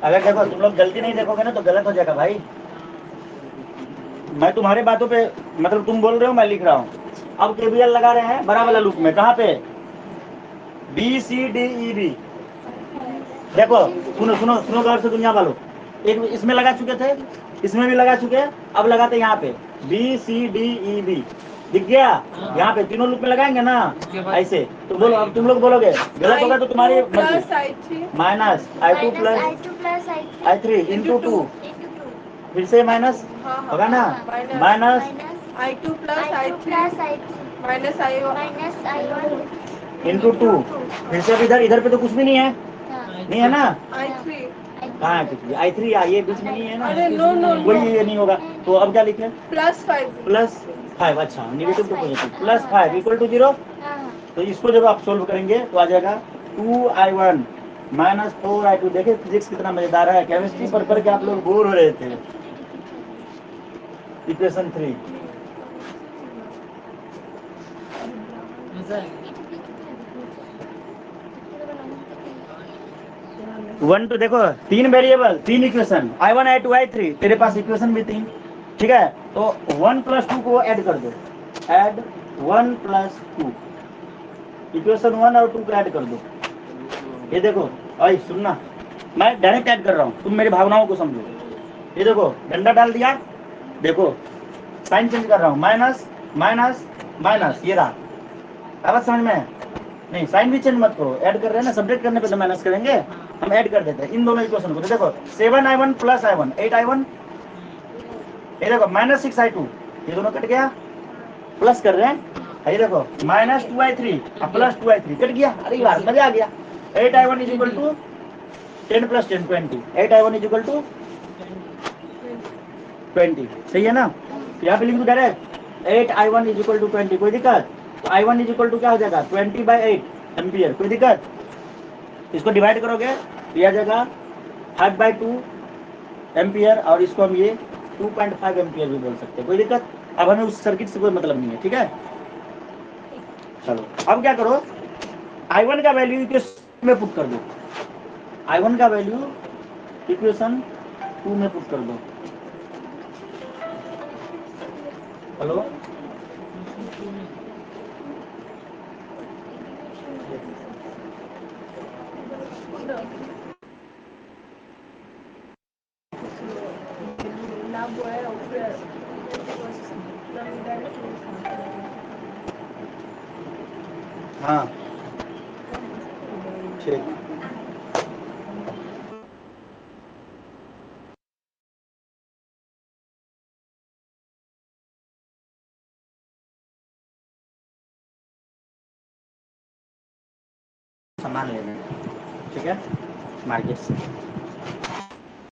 अगर देखो तुम लोग गलती नहीं देखोगे ना तो गलत हो जाएगा भाई। मैं तुम्हारे बातों पे मतलब तुम बोल रहे हो, मैं लिख रहा हूँ। अब केवीएल लगा रहे हैं बड़ा वाला लूप में, कहाँ पे? B C D E B. देखो सुनो सुनो सुनो गौर से दुनिया वालों, एक इसमें लगा चुके थे, इसमें भी लगा चुके हैं, अब लगाते हैं यहाँ पे B C D E B. दिख गया? यहाँ पे तीनों लूप में लगाएंगे ना ऐसे, तो बोलो अब तुम लोग बोलोगे, गलत होगा तो तुम्हारी plus I3 minus I2 plus I3 into 2, फिर से माइनस होगा ना, minus I2 plus I3 minus I1 into 2, फिर से अब इधर इधर पे तो कुछ भी नहीं है, नहीं है ना, I3 कहाँ है कुछ भी? I3 ये बीच में नहीं है ना, अरे नो नो वही ये नहीं होगा, तो अब क्या लिखे? +5 प्लस 5। अच्छा, negative to positive, plus 5 equal to 0। तो इसको जब आप सोल्व करेंगे तो आ जाएगा 2I1 माइनस 4I2। देखिए फिजिक्स कितना मजेदार है, केमिस्ट्री पढ़ पढ़ के आप लोग बोर हो रहे थे। इक्वेशन 3 मजा है। 1 तो देखो 3 variable 3 equation, I1 I2 I3, तेरे पास इक्वेशन भी 3, ठीक है। तो 1 प्लस 2 को ऐड कर दो, ऐड 1 प्लस 2, इक्वेशन 1 और 2 को ऐड कर दो। ये देखो, आई सुनना, मैं डायरेक्ट ऐड कर रहा हूँ, तुम मेरी भावनाओं को समझो। ये देखो डंडा डाल दिया, देखो साइन चेंज कर रहा हूँ, माइनस माइनस माइनस, ये रहा। आवाज समझ में? नहीं साइन भी चेंज मत करो, ऐड कर रहे हैं ना, सब्ट्रैक्ट करने पे तो माइनस करेंगे, हम ऐड कर देते हैं इन दोनों इक्वेशन को। तो देखो 7I1 प्लस I1 8I1, ये देखो माइनस 6I2, ये दोनों कट गया, प्लस कर रहे हैं, ये देखो minus 2I3 plus 2I3 cut गया। अरे यार मजा आ गया। 8I1 is equal to 10 plus 10 20, 8I1 is equal to 20, सही है ना? यहाँ पे लिख दो direct 8I1 is equal to 20, कोई दिक्कत? तो I1 इज इक्वल टू क्या हो जाएगा 20/8 एम्पियर, कोई दिक्कत? इसको डिवाइड करोगे तो आ जाएगा 5/2 एम्पियर, और इसको हम ये 2.5 एम्पियर भी बोल सकते हैं, कोई दिक्कत? अब हमें उस सर्किट से कोई मतलब नहीं है, ठीक है। चलो अब क्या करो, I1 का वैल्यू इक्वेशन में पुट कर दो, I1 का वैल्यू इक्वेशन 2 में पुट कर दो। हेलो, ना वो है ऊपर हाँ ठीक, सामान लेना है, ठीक है, मार्केट से।